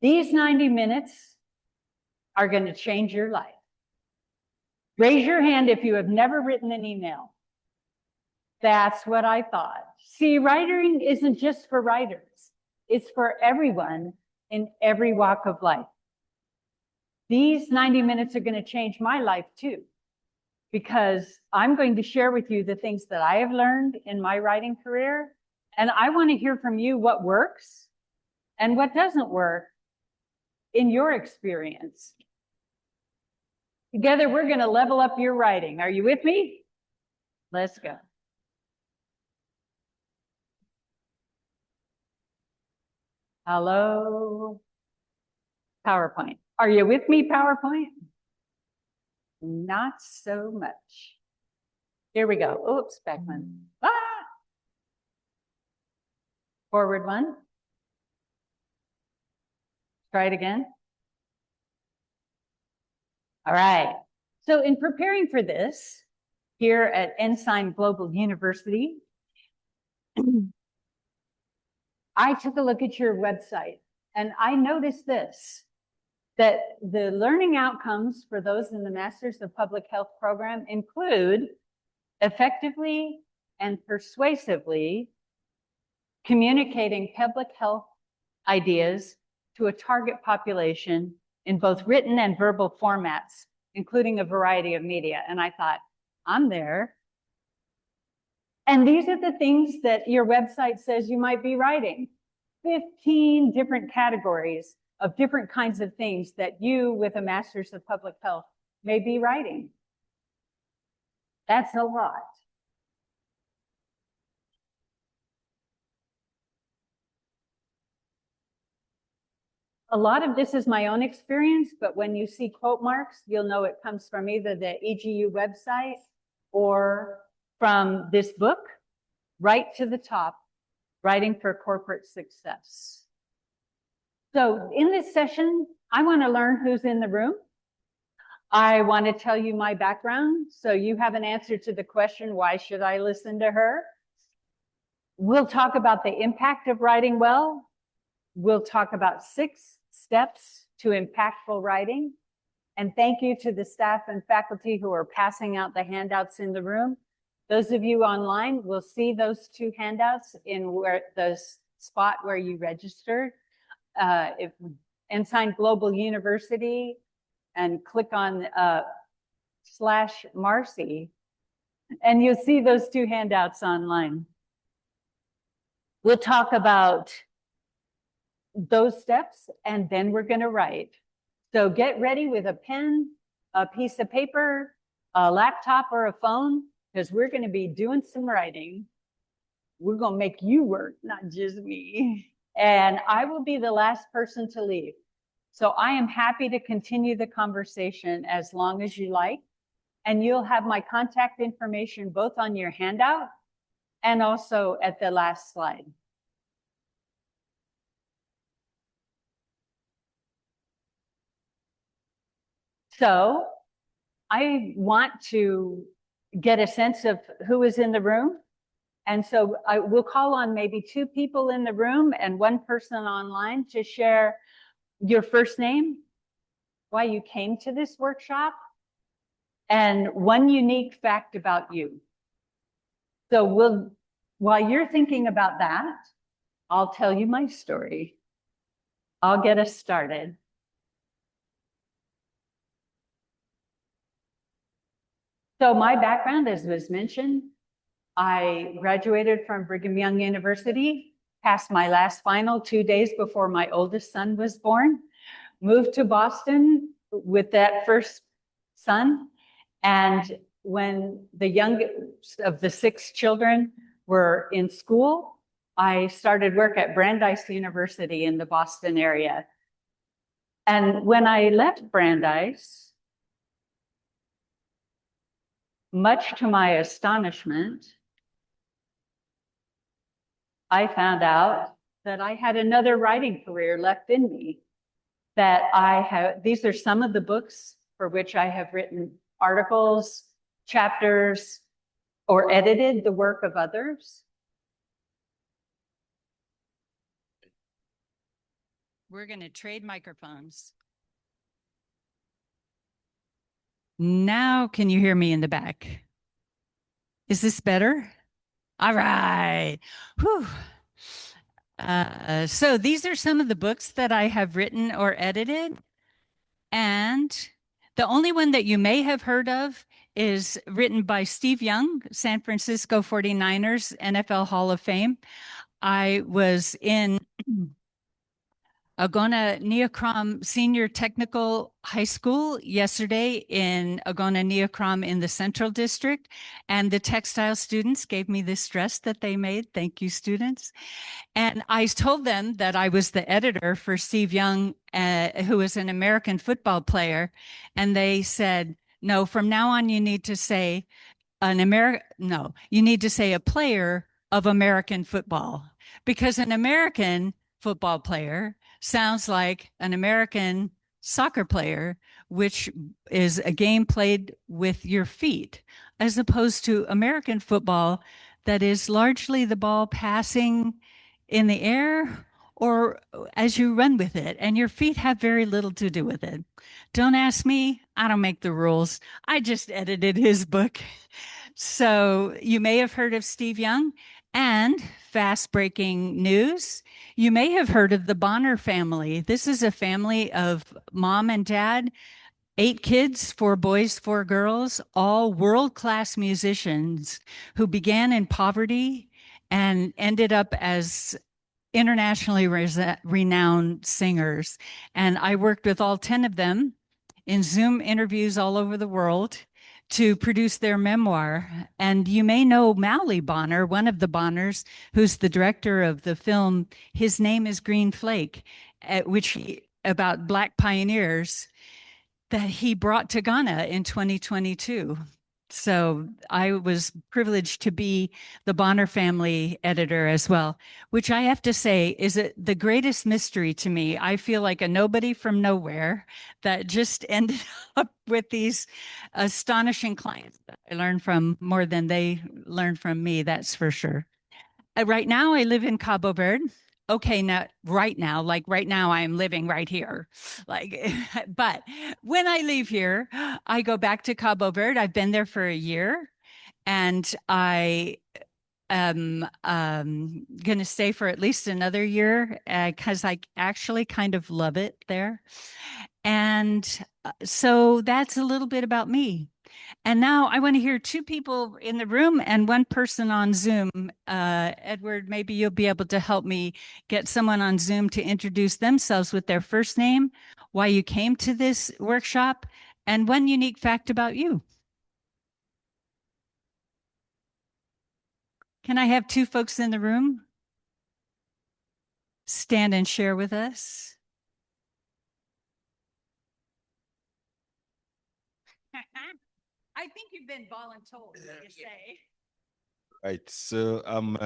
These 90 minutes are going to change your life. Raise your hand if you have never written an email. That's what I thought. See, writing isn't just for writers. It's for everyone in every walk of life. These 90 minutes are going to change my life too, because I'm going to share with you the things that I have learned in my writing career. And I want to hear from you what works and what doesn't work in your experience. Together, we're going to level up your writing. Are you with me? Let's go. Hello, PowerPoint. Are you with me, PowerPoint? Not so much. Here we go. Oops, back one. Ah! Forward one. Try it again. All right. So in preparing for this, here at Ensign Global University, I took a look at your website and I noticed this, that the learning outcomes for those in the Masters of Public Health program include effectively and persuasively communicating public health ideas to a target population in both written and verbal formats, including a variety of media. And I thought, I'm there. And these are the things that your website says you might be writing. 15 different categories of different kinds of things that you, with a Master's of Public Health, may be writing. That's a lot. A lot of this is my own experience, but when you see quote marks, you'll know it comes from either the EGU website or from this book, right to the top, Writing for Corporate Success. So in this session, I want to learn who's in the room. I want to tell you my background, so you have an answer to the question, why should I listen to her? We'll talk about the impact of writing well. We'll talk about 6 steps to impactful writing. And thank you to the staff and faculty who are passing out the handouts in the room. Those of you online will see those 2 handouts in where the spot where you registered. If Ensign Global University and click on /Marcy, and you'll see those 2 handouts online. We'll talk about those steps, and then we're going to write. So get ready with a pen, a piece of paper, a laptop, or a phone, because we're going to be doing some writing. We're going to make you work, not just me. And I will be the last person to leave. So I am happy to continue the conversation as long as you like. And you'll have my contact information both on your handout and also at the last slide. So I want to get a sense of who is in the room. And so I will call on maybe 2 people in the room and 1 person online to share your first name, why you came to this workshop, and 1 unique fact about you. So while you're thinking about that, I'll tell you my story. I'll get us started. So my background, as was mentioned, I graduated from Brigham Young University, passed my last final 2 days before my oldest son was born, moved to Boston with that first son. And when the youngest of the 6 children were in school, I started work at Brandeis University in the Boston area. And when I left Brandeis, much to my astonishment, I found out that I had another writing career left in me. These are some of the books for which I have written articles, chapters, or edited the work of others. We're going to trade microphones. Now, can you hear me in the back? Is this better? All right. Whew. So these are some of the books that I have written or edited. And the only one that you may have heard of is written by Steve Young, San Francisco 49ers NFL Hall of Fame. I was in Agona Neocrom Senior Technical High School yesterday in Agona Neocrom in the Central District, and the textile students gave me this dress that they made. Thank you, students. And I told them that I was the editor for Steve Young, who is an American football player, and they said, no, from now on you need to say you need to say a player of American football, because an American football player sounds like an American soccer player, which is a game played with your feet, as opposed to American football that is largely the ball passing in the air or as you run with it, and your feet have very little to do with it. Don't ask me. I don't make the rules. I just edited his book. So you may have heard of Steve Young. And fast breaking news, you may have heard of the Bonner family. This is a family of mom and dad, 8 kids, 4 boys, 4 girls, all world-class musicians who began in poverty and ended up as internationally renowned singers. And I worked with all 10 of them in Zoom interviews all over the world to produce their memoir. And you may know Mally Bonner, one of the Bonners, who's the director of the film His Name is Green Flake, about Black pioneers that he brought to Ghana in 2022. So I was privileged to be the Bonner family editor as well, which I have to say is the greatest mystery to me. I feel like a nobody from nowhere that just ended up with these astonishing clients that I learned from more than they learned from me, that's for sure. Right now, I live in Cabo Verde. Okay, not right now, like right now, I am living right here. Like, but when I leave here, I go back to Cabo Verde. I've been there for a year, and I am going to stay for at least another year because I actually kind of love it there. And so that's a little bit about me. And now I want to hear 2 people in the room and 1 person on Zoom. Edward, maybe you'll be able to help me get someone on Zoom to introduce themselves with their first name, why you came to this workshop, and 1 unique fact about you. Can I have 2 folks in the room stand and share with us? I think you've been voluntold, what you say. Right. So I'm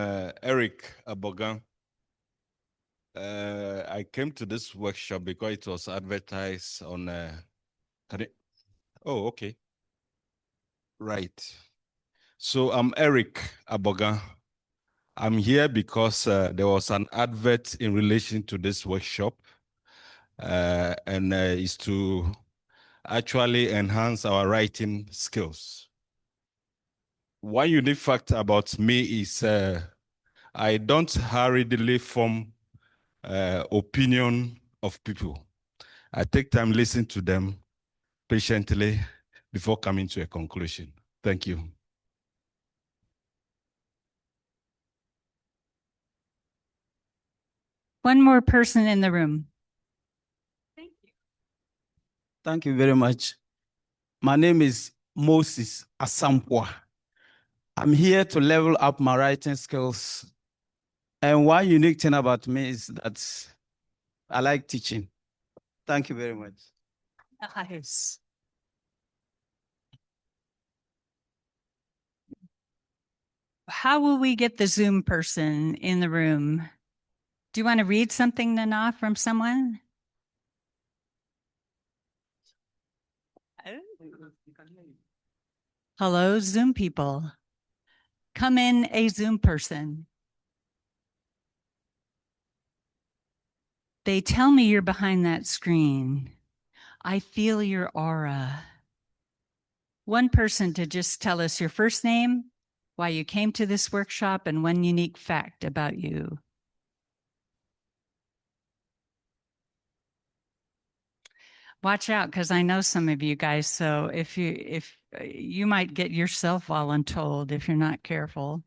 Eric Abogan. I came to this workshop because it was advertised on. Oh, okay. Right. So I'm Eric Abogan. I'm here because there was an advert in relation to this workshop, and is to actually enhance our writing skills. One unique fact about me is I don't hurriedly form opinion of people. I take time listening to them patiently before coming to a conclusion. Thank you. One more person in the room. Thank you. Thank you very much. My name is Moses Asampwa. I'm here to level up my writing skills. And one unique thing about me is that I like teaching. Thank you very much. Nice. How will we get the Zoom person in the room? Do you want to read something, Nana, from someone? Hello, Zoom people. Come in, a Zoom person. They tell me you're behind that screen. I feel your aura. One person to just tell us your first name, why you came to this workshop, and one unique fact about you. Watch out, because I know some of you guys. So if you might get yourself voluntold if you're not careful.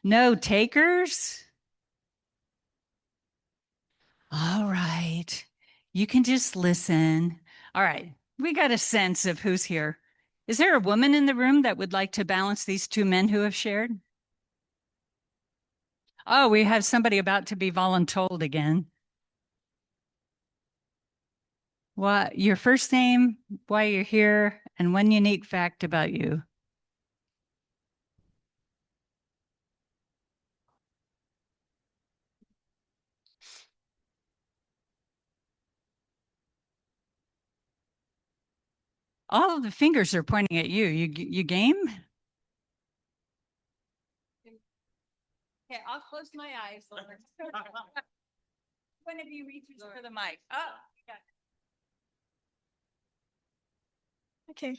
No takers? All right. You can just listen. All right. We got a sense of who's here. Is there a woman in the room that would like to balance these two men who have shared? Oh, we have somebody about to be voluntold again. What your first name, why you're here, and one unique fact about you. All of the fingers are pointing at you. You game? Okay, I'll close my eyes. One of you reaches for the mic. Oh, yeah. Okay.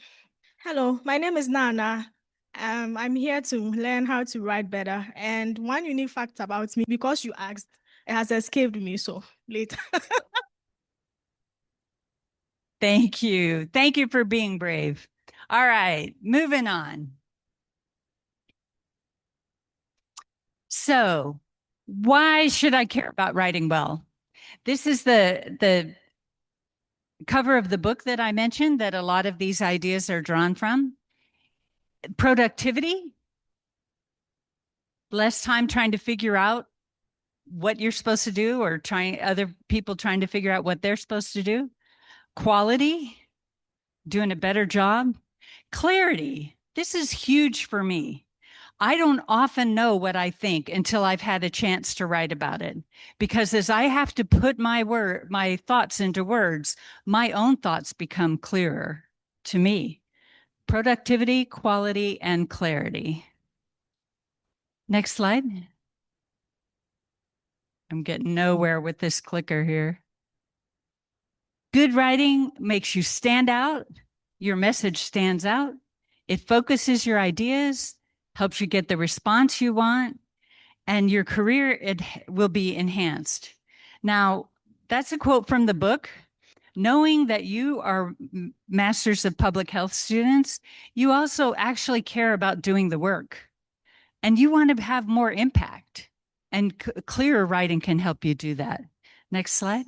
Hello, my name is Nana. I'm here to learn how to write better. And one unique fact about me, because you asked, it has escaped me. So later. Thank you. Thank you for being brave. All right, moving on. So, why should I care about writing well? This is the cover of the book that I mentioned that a lot of these ideas are drawn from. Productivity, less time trying to figure out what you're supposed to do or other people trying to figure out what they're supposed to do. Quality, doing a better job. Clarity, this is huge for me. I don't often know what I think until I've had a chance to write about it. Because as I have to put my thoughts into words, my own thoughts become clearer to me. Productivity, quality, and clarity. Next slide. I'm getting nowhere with this clicker here. Good writing makes you stand out. Your message stands out. It focuses your ideas, helps you get the response you want, and your career will be enhanced. Now, that's a quote from the book. Knowing that you are Masters of Public Health students, you also actually care about doing the work. And you want to have more impact. And clearer writing can help you do that. Next slide.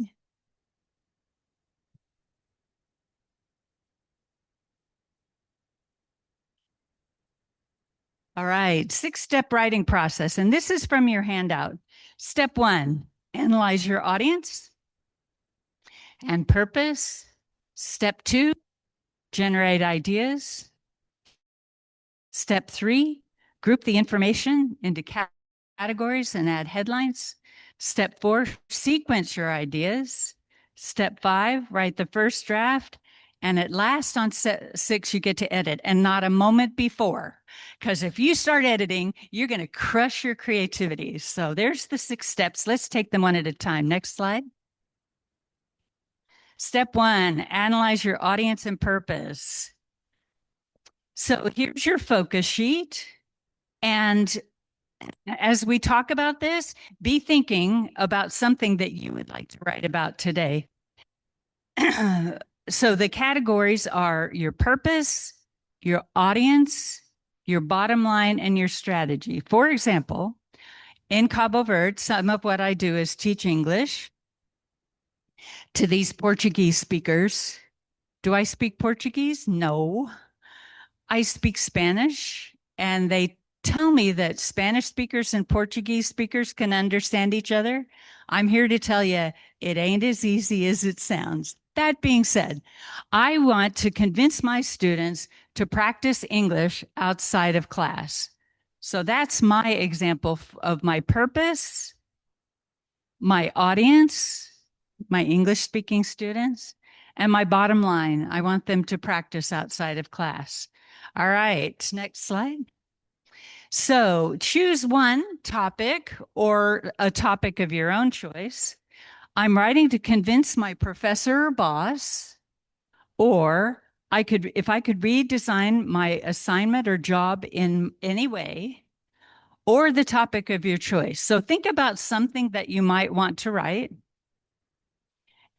All right, 6-step writing process. And this is from your handout. Step 1, analyze your audience and purpose. Step 2, generate ideas. Step 3, group the information into categories and add headlines. Step 4, sequence your ideas. Step 5, write the first draft. And at last on 6, you get to edit, and not a moment before. Because if you start editing, you're going to crush your creativity. So there's the 6 steps. Let's take them one at a time. Next slide. Step 1, analyze your audience and purpose. So here's your focus sheet. And as we talk about this, be thinking about something that you would like to write about today. So the categories are your purpose, your audience, your bottom line, and your strategy. For example, in Cabo Verde, some of what I do is teach English to these Portuguese speakers. Do I speak Portuguese? No. I speak Spanish, and they tell me that Spanish speakers and Portuguese speakers can understand each other. I'm here to tell you, it ain't as easy as it sounds. That being said, I want to convince my students to practice English outside of class. So that's my example of my purpose, my audience, my English-speaking students, and my bottom line. I want them to practice outside of class. All right, next slide. So choose one topic or a topic of your own choice. I'm writing to convince my professor or boss, or if I could redesign my assignment or job in any way, or the topic of your choice. So think about something that you might want to write.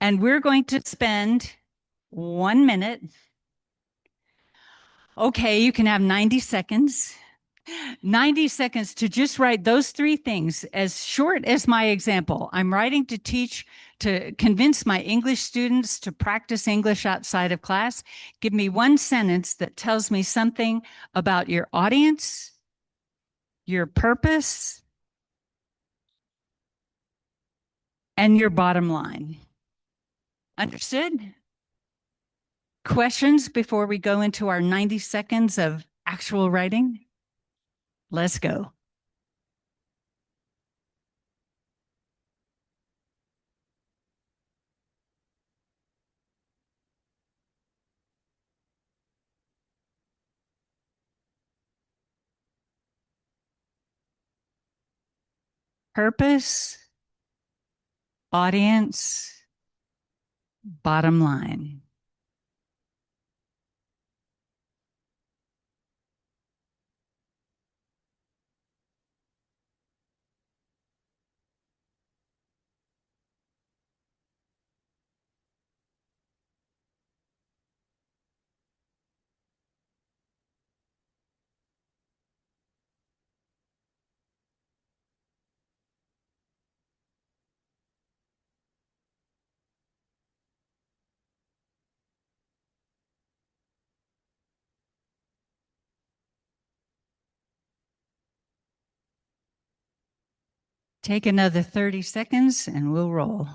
And we're going to spend 1 minute. Okay, you can have 90 seconds. 90 seconds to just write those 3 things, as short as my example. I'm writing to teach, to convince my English students to practice English outside of class. Give me 1 sentence that tells me something about your audience, your purpose, and your bottom line. Understood? Questions before we go into our 90 seconds of actual writing? Let's go. Purpose, audience, bottom line. Take another 30 seconds and we'll roll.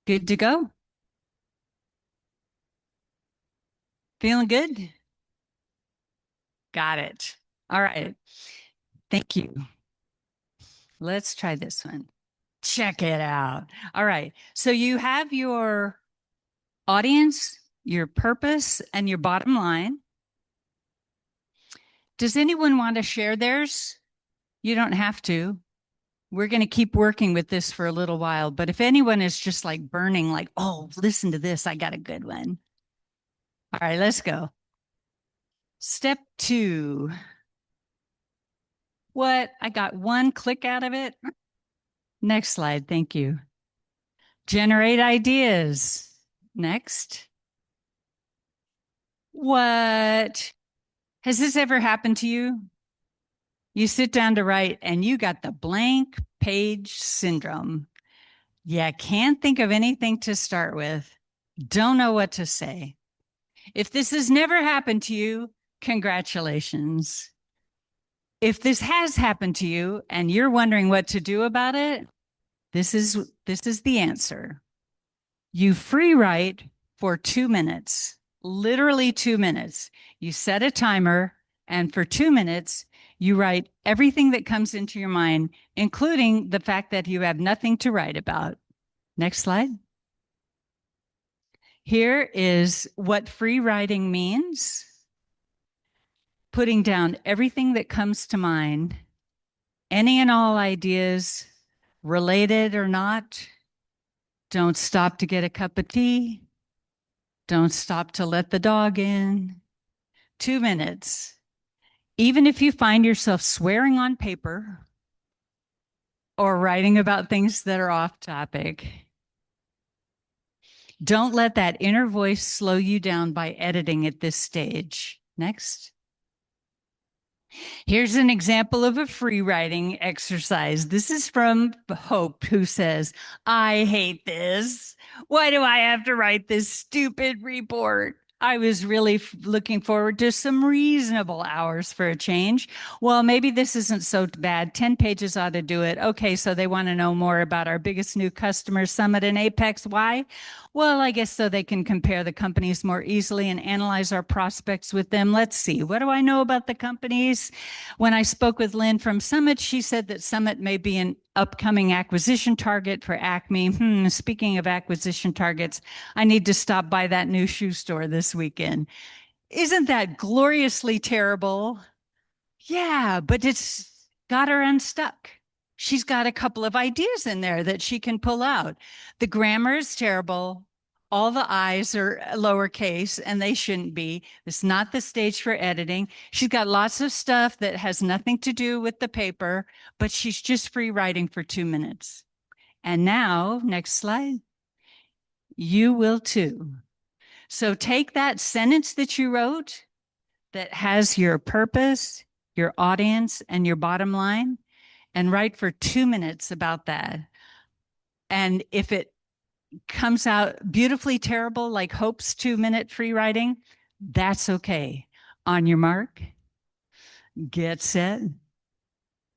Good to go? Feeling good? Got it. All right. Thank you. Let's try this one. Check it out. All right. So you have your audience, your purpose, and your bottom line. Does anyone want to share theirs? You don't have to. We're going to keep working with this for a little while. But if anyone is just like burning, like, oh, listen to this, I got a good one. All right, let's go. Step 2. What? I got 1 click out of it. Next slide. Thank you. Generate ideas. Next. What? Has this ever happened to you? You sit down to write and you got the blank page syndrome. Yeah, can't think of anything to start with. Don't know what to say. If this has never happened to you, congratulations. If this has happened to you and you're wondering what to do about it, this is the answer. You free write for 2 minutes, literally 2 minutes. You set a timer, and for 2 minutes, you write everything that comes into your mind, including the fact that you have nothing to write about. Next slide. Here is what free writing means. Putting down everything that comes to mind, any and all ideas, related or not. Don't stop to get a cup of tea. Don't stop to let the dog in. 2 minutes. Even if you find yourself swearing on paper or writing about things that are off topic, don't let that inner voice slow you down by editing at this stage. Next. Here's an example of a free writing exercise. This is from Hope, who says, I hate this. Why do I have to write this stupid report? I was really looking forward to some reasonable hours for a change. Well, maybe this isn't so bad. 10 pages ought to do it. Okay, so they want to know more about our biggest new customer summit in Apex. Why? Well, I guess so they can compare the companies more easily and analyze our prospects with them. Let's see. What do I know about the companies? When I spoke with Lynn from Summit, she said that Summit may be an upcoming acquisition target for Acme. Speaking of acquisition targets, I need to stop by that new shoe store this weekend. Isn't that gloriously terrible? Yeah, but it's got her unstuck. She's got a couple of ideas in there that she can pull out. The grammar is terrible. All the I's are lowercase and they shouldn't be. It's not the stage for editing. She's got lots of stuff that has nothing to do with the paper, but she's just free writing for 2 minutes. And now, next slide. You will too. So take that sentence that you wrote that has your purpose, your audience, and your bottom line, and write for 2 minutes about that. And if it comes out beautifully terrible, like Hope's 2-minute free writing, that's okay. On your mark, get set.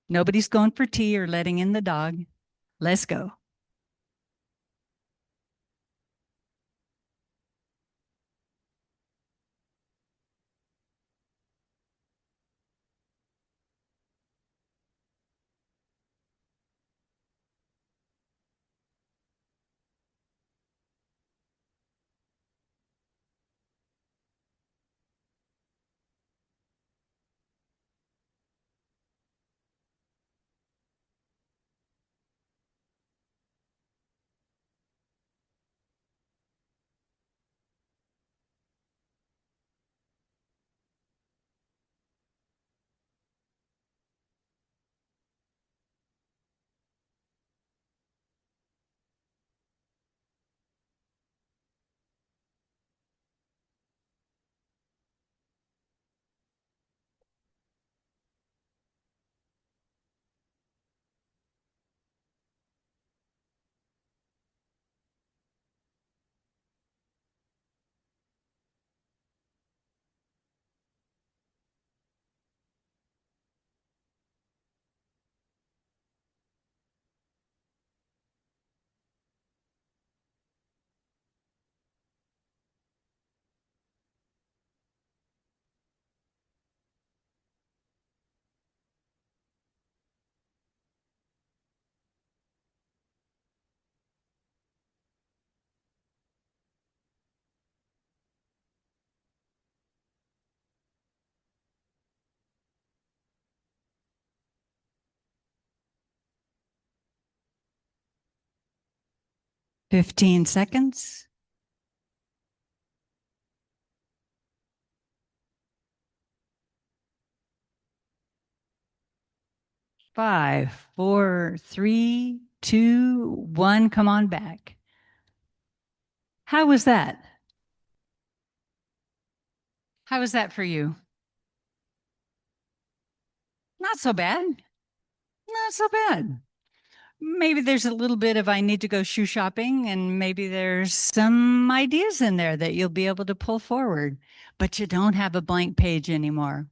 Nobody's going for tea or letting in the dog. Let's go. "15 seconds. Five, four, three, two, one. Come on back. How was that? How was that for you? Not so bad. Not so bad. Maybe there's a little bit of I need to go shoe shopping, and maybe there's some ideas in there that you'll be able to pull forward, but you don't have a blank page anymore.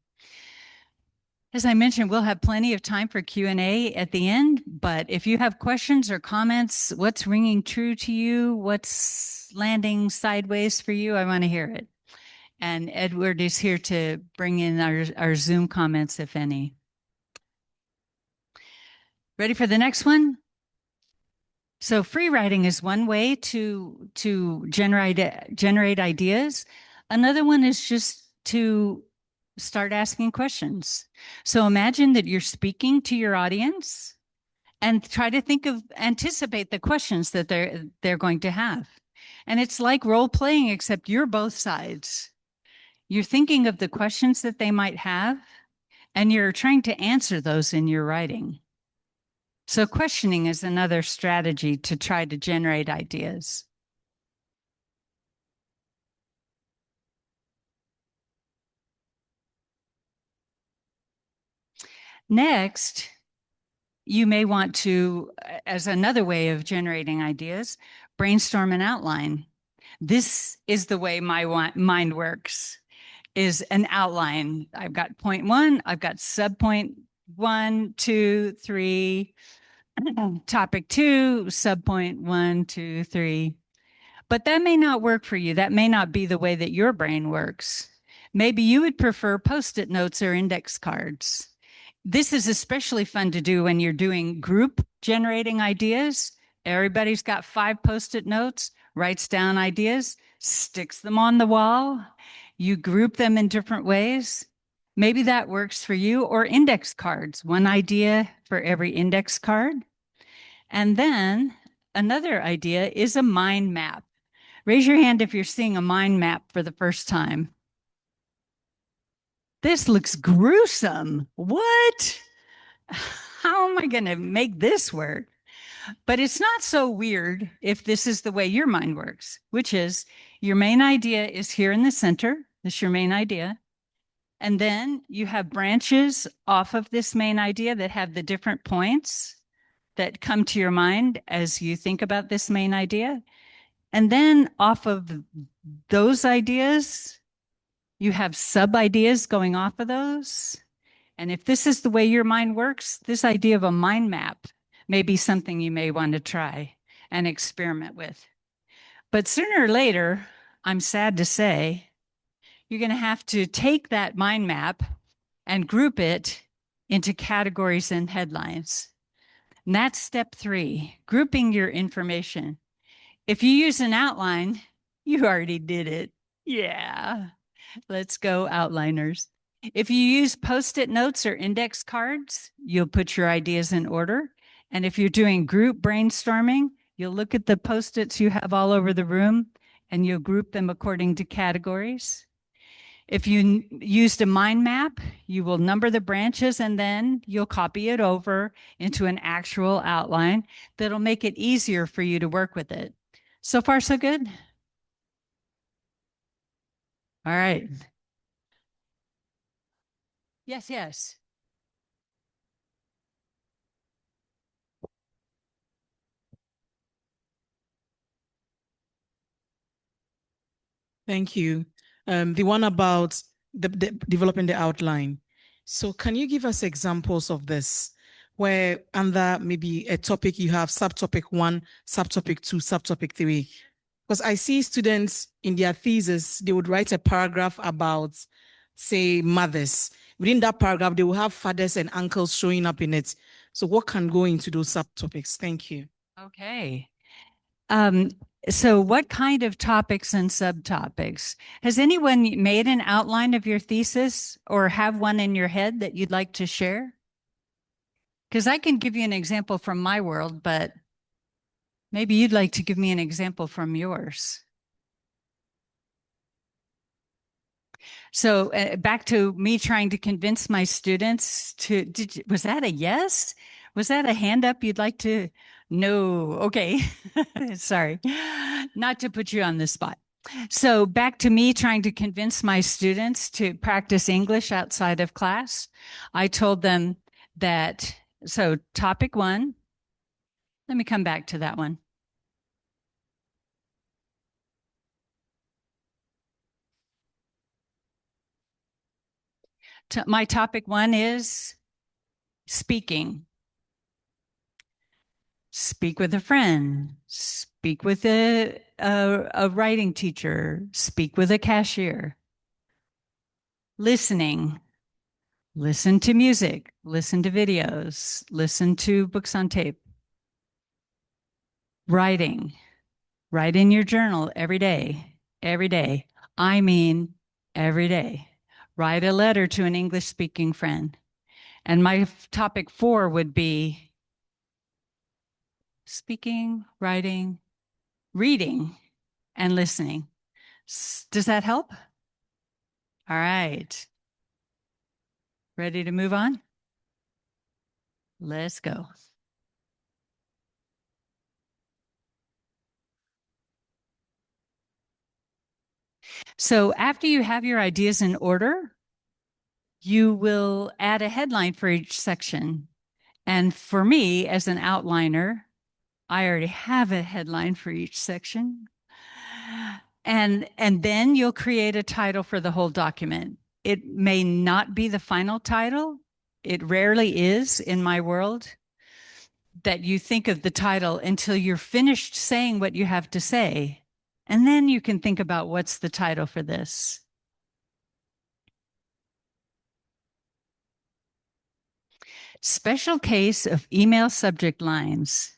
As I mentioned, we'll have plenty of time for Q&A at the end, but if you have questions or comments, what's ringing true to you, what's landing sideways for you, I want to hear it. And Edward is here to bring in our Zoom comments, if any. Ready for the next one? So free writing is one way to generate ideas. Another one is just to start asking questions. So imagine that you're speaking to your audience and try to anticipate the questions that they're going to have. And it's like role playing, except you're both sides. You're thinking of the questions that they might have, and you're trying to answer those in your writing. So questioning is another strategy to try to generate ideas. Next, you may want to, as another way of generating ideas, brainstorm an outline. This is the way my mind works, is an outline. I've got point one, I've got sub point 1, 2, 3, topic 2, sub point 1, 2, 3. But that may not work for you. That may not be the way that your brain works. Maybe you would prefer Post-it notes or index cards. This is especially fun to do when you're doing group generating ideas. Everybody's got 5 Post-it notes, writes down ideas, sticks them on the wall. You group them in different ways. Maybe that works for you, or index cards, one idea for every index card. And then another idea is a mind map. Raise your hand if you're seeing a mind map for the first time. This looks gruesome. What? How am I going to make this work? But it's not so weird if this is the way your mind works, which is your main idea is here in the center. This is your main idea. And then you have branches off of this main idea that have the different points that come to your mind as you think about this main idea. And then off of those ideas, you have sub ideas going off of those. And if this is the way your mind works, this idea of a mind map may be something you may want to try and experiment with. But sooner or later, I'm sad to say, you're going to have to take that mind map and group it into categories and headlines. And that's step 3, grouping your information. If you use an outline, you already did it. Yeah, let's go outliners. If you use Post-it notes or index cards, you'll put your ideas in order. And if you're doing group brainstorming, you'll look at the Post-its you have all over the room and you'll group them according to categories. If you used a mind map, you will number the branches and then you'll copy it over into an actual outline that'll make it easier for you to work with it. So far, so good? All right. Yes, yes. Thank you. The one about the developing the outline. So can you give us examples of this, where under maybe a topic you have subtopic 1, subtopic 2, subtopic 3? Because I see students in their thesis, they would write a paragraph about, say, mothers. Within that paragraph, they will have fathers and uncles showing up in it. So what can go into those subtopics? Thank you. Okay. So what kind of topics and subtopics? Has anyone made an outline of your thesis or have one in your head that you'd like to share? Because I can give you an example from my world, but maybe you'd like to give me an example from yours. So back to me trying to convince my students to, was that a yes? Was that a hand up you'd like to? No. Okay. Sorry. Not to put you on the spot. So back to me trying to convince my students to practice English outside of class. I told them that, so topic 1, let me come back to that one. My topic 1 is speaking. Speak with a friend, speak with a writing teacher, speak with a cashier. Listening, listen to music, listen to videos, listen to books on tape. Writing, write in your journal every day, every day. I mean, every day. Write a letter to an English-speaking friend. And my topic 4 would be speaking, writing, reading, and listening. Does that help? All right. Ready to move on? Let's go. So after you have your ideas in order, you will add a headline for each section. And for me, as an outliner, I already have a headline for each section. And then you'll create a title for the whole document. It may not be the final title. It rarely is in my world that you think of the title until you're finished saying what you have to say. And then you can think about what's the title for this. Special case of email subject lines.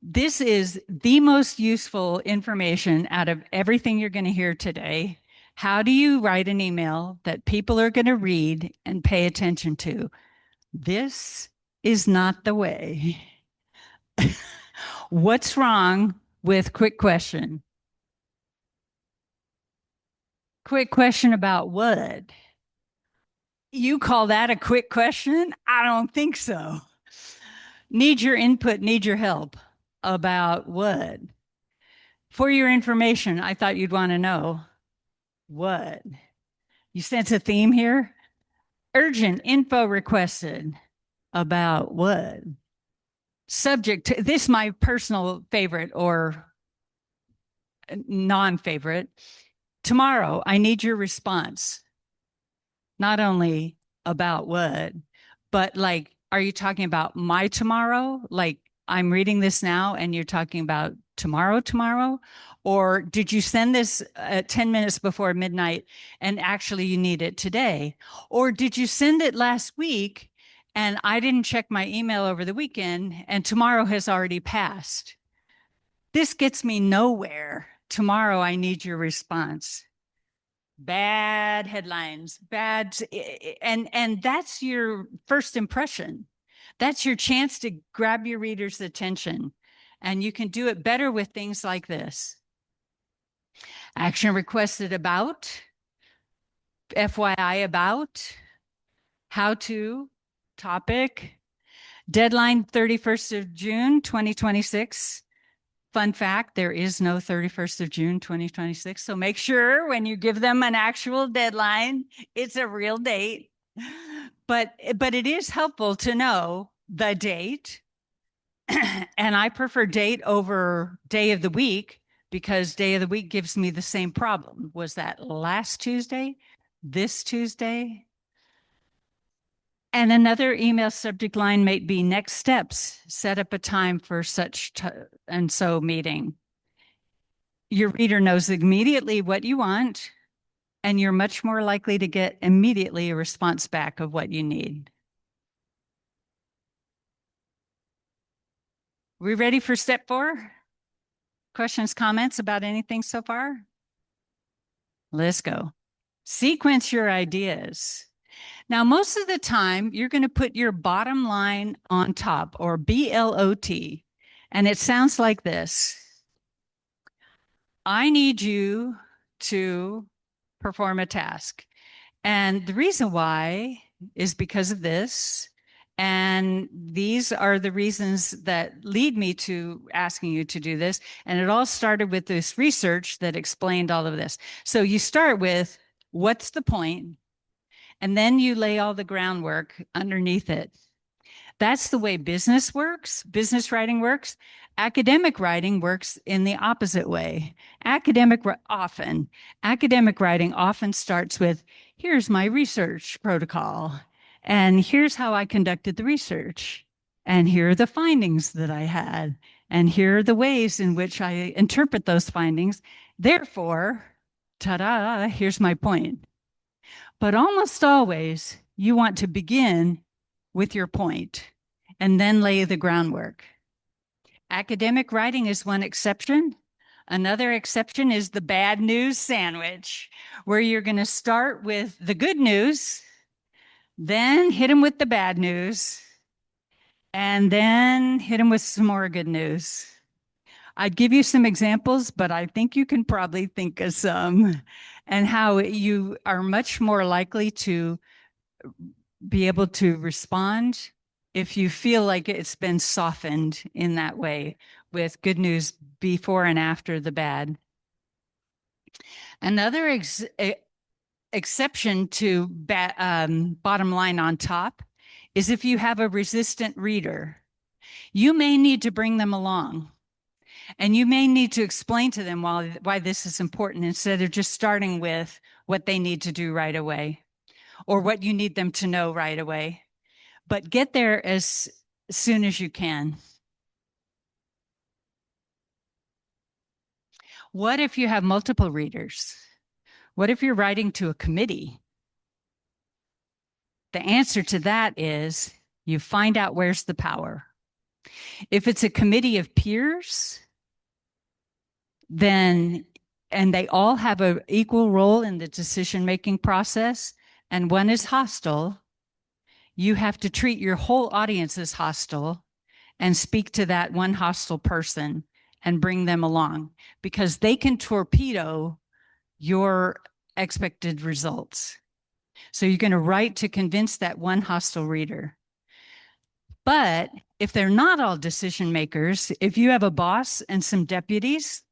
This is the most useful information out of everything you're going to hear today. How do you write an email that people are going to read and pay attention to? This is not the way. What's wrong with quick question? Quick question about what? You call that a quick question? I don't think so. Need your input, need your help. About what? For your information, I thought you'd want to know what. You sense a theme here? Urgent info requested. About what? Subject to this, my personal favorite or non-favorite. Tomorrow, I need your response. Not only about what, but like, are you talking about my tomorrow? Like, I'm reading this now and you're talking about tomorrow? Or did you send this 10 minutes before midnight and actually you need it today? Or did you send it last week and I didn't check my email over the weekend and tomorrow has already passed? This gets me nowhere. Tomorrow, I need your response. Bad headlines, bad, and that's your first impression. That's your chance to grab your reader's attention. And you can do it better with things like this. Action requested about, FYI about, how to, topic, deadline 31st of June, 2026. Fun fact, there is no 31st of June, 2026. So make sure when you give them an actual deadline, it's a real date. But it is helpful to know the date. And I prefer date over day of the week because day of the week gives me the same problem. Was that last Tuesday? This Tuesday? And another email subject line might be next steps. Set up a time for such and so meeting. Your reader knows immediately what you want, and you're much more likely to get immediately a response back of what you need. We ready for step 4? Questions, comments about anything so far? Let's go. Sequence your ideas. Now, most of the time, you're going to put your bottom line on top, or BLOT, and it sounds like this. I need you to perform a task. And the reason why is because of this. And these are the reasons that lead me to asking you to do this. And it all started with this research that explained all of this. So you start with, what's the point? And then you lay all the groundwork underneath it. That's the way business works, business writing works. Academic writing works in the opposite way. Academic writing often starts with, here's my research protocol, and here's how I conducted the research, and here are the findings that I had, and here are the ways in which I interpret those findings. Therefore, ta-da, here's my point. But almost always, you want to begin with your point and then lay the groundwork. Academic writing is one exception. Another exception is the bad news sandwich, where you're going to start with the good news, then hit them with the bad news, and then hit them with some more good news. I'd give you some examples, but I think you can probably think of some, and how you are much more likely to be able to respond if you feel like it's been softened in that way, with good news before and after the bad. Another exception to bottom line on top is if you have a resistant reader. You may need to bring them along. And you may need to explain to them why this is important instead of just starting with what they need to do right away or what you need them to know right away. But get there as soon as you can. What if you have multiple readers? What if you're writing to a committee? The answer to that is you find out where's the power. If it's a committee of peers, then, and they all have an equal role in the decision-making process, and one is hostile, you have to treat your whole audience as hostile and speak to that one hostile person and bring them along, because they can torpedo your expected results. So you're going to write to convince that one hostile reader. But if they're not all decision makers, if you have a boss and some deputies,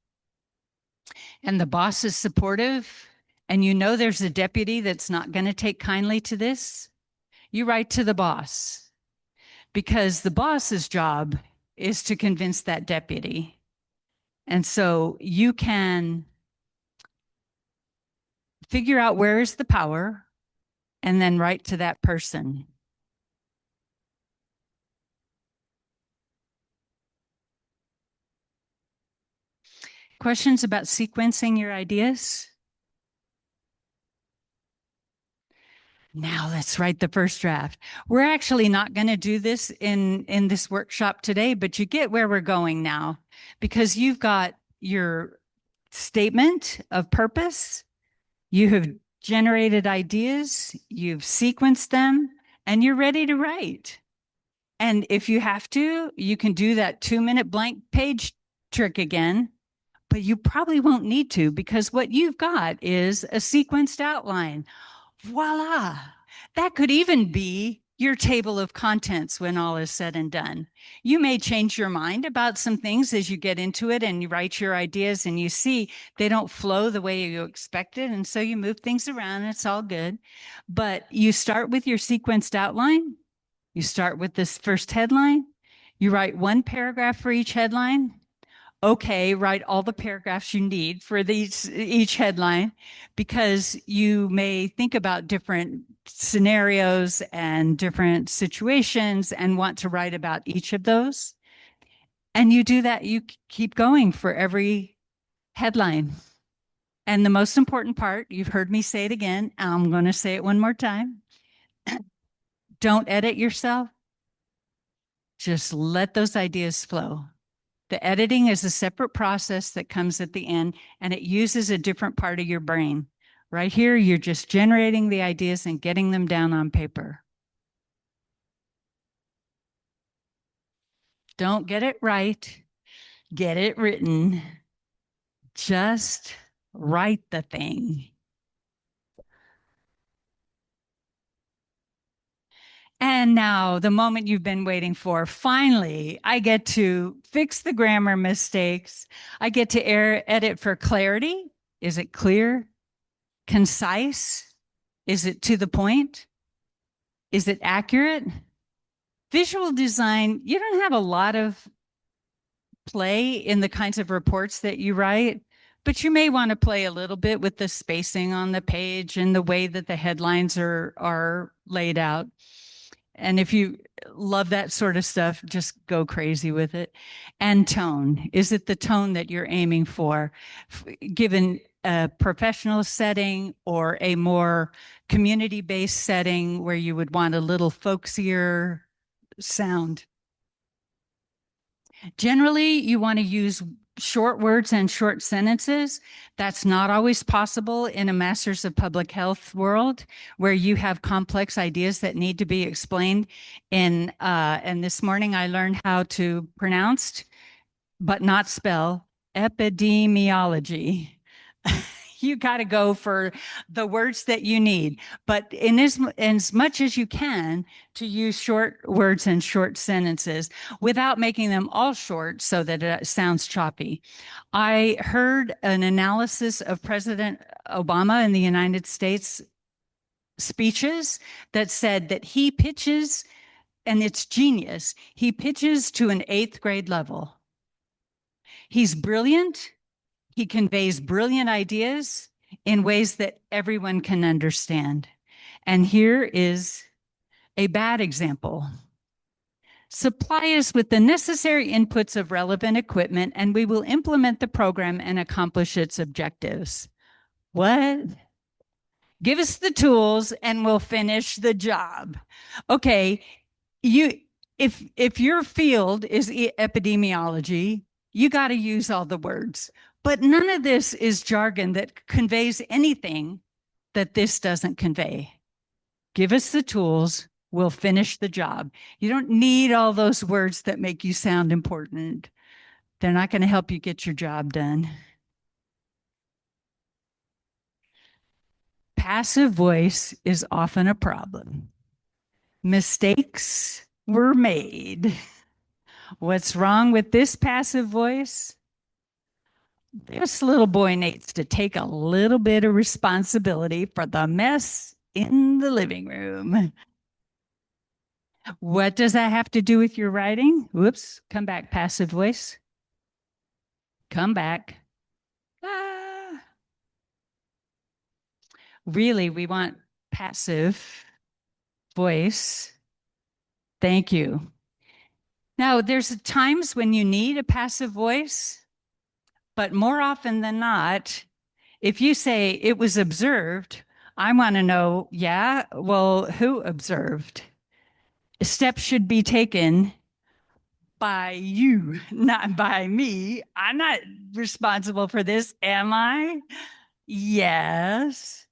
and the boss is supportive, and you know there's a deputy that's not going to take kindly to this, you write to the boss, because the boss's job is to convince that deputy. And so you can figure out where is the power and then write to that person. Questions about sequencing your ideas? Now let's write the first draft. We're actually not going to do this in this workshop today, but you get where we're going now, because you've got your statement of purpose, you have generated ideas, you've sequenced them, and you're ready to write. And if you have to, you can do that 2-minute blank page trick again, but you probably won't need to, because what you've got is a sequenced outline. Voila. That could even be your table of contents when all is said and done. You may change your mind about some things as you get into it and you write your ideas and you see they don't flow the way you expected. And so you move things around and it's all good. But you start with your sequenced outline. You start with this first headline. You write one paragraph for each headline. Okay, write all the paragraphs you need for each headline, because you may think about different scenarios and different situations and want to write about each of those. And you do that, you keep going for every headline. And the most important part, you've heard me say it again, I'm going to say it one more time. Don't edit yourself. Just let those ideas flow. The editing is a separate process that comes at the end, and it uses a different part of your brain. Right here, you're just generating the ideas and getting them down on paper. Don't get it right. Get it written. Just write the thing. And now the moment you've been waiting for, finally, I get to fix the grammar mistakes. I get to edit for clarity. Is it clear? Concise? Is it to the point? Is it accurate? Visual design, you don't have a lot of play in the kinds of reports that you write, but you may want to play a little bit with the spacing on the page and the way that the headlines are laid out. And if you love that sort of stuff, just go crazy with it. And tone. Is it the tone that you're aiming for, given a professional setting or a more community-based setting where you would want a little folksier sound? Generally, you want to use short words and short sentences. That's not always possible in a Masters of Public Health world where you have complex ideas that need to be explained in, and this morning I learned how to pronounce, but not spell, epidemiology. You got to go for the words that you need, but in as much as you can to use short words and short sentences without making them all short so that it sounds choppy. I heard an analysis of President Obama in the United States speeches that said that he pitches, and it's genius, he pitches to an 8th grade level. He's brilliant. He conveys brilliant ideas in ways that everyone can understand. And here is a bad example. Supply us with the necessary inputs of relevant equipment, and we will implement the program and accomplish its objectives. What? Give us the tools and we'll finish the job. Okay, if your field is epidemiology, you got to use all the words. But none of this is jargon that conveys anything that this doesn't convey. Give us the tools, we'll finish the job. You don't need all those words that make you sound important. They're not going to help you get your job done. Passive voice is often a problem. Mistakes were made. What's wrong with this passive voice? This little boy needs to take a little bit of responsibility for the mess in the living room. What does that have to do with your writing? Whoops, come back, passive voice. Come back. Ah. Really, we want passive voice. Thank you. Now, there's times when you need a passive voice, but more often than not, if you say it was observed, I want to know, yeah, well, who observed? Steps should be taken by you, not by me. I'm not responsible for this, am I? Yes.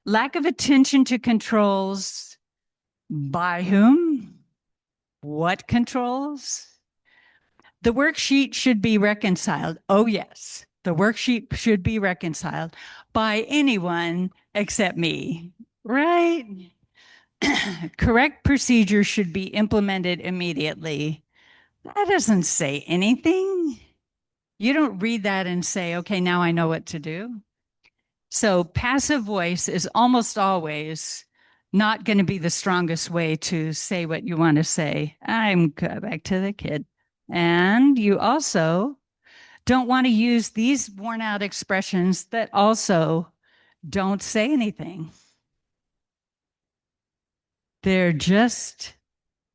Lack of attention to controls. By whom? What controls? The worksheet should be reconciled. Oh, yes. The worksheet should be reconciled by anyone except me, right? Correct procedure should be implemented immediately. That doesn't say anything. You don't read that and say, okay, now I know what to do. So passive voice is almost always not going to be the strongest way to say what you want to say. I'm back to the kid. And you also don't want to use these worn out expressions that also don't say anything. They're just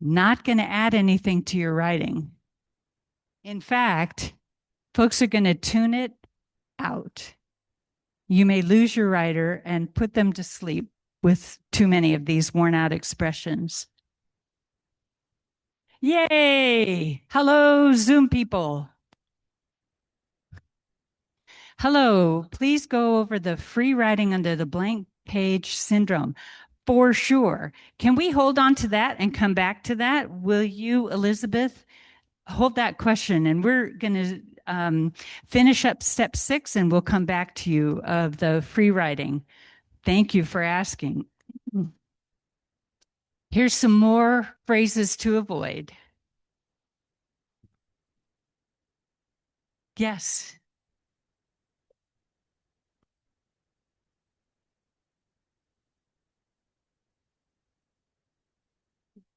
not going to add anything to your writing. In fact, folks are going to tune it out. You may lose your writer and put them to sleep with too many of these worn out expressions. Yay! Hello, Zoom people. Hello, please go over the free writing under the blank page syndrome. For sure. Can we hold on to that and come back to that? Will you, Elizabeth, hold that question? And we're going to finish up step 6 and we'll come back to you of the free writing. Thank you for asking. Here's some more phrases to avoid. Yes.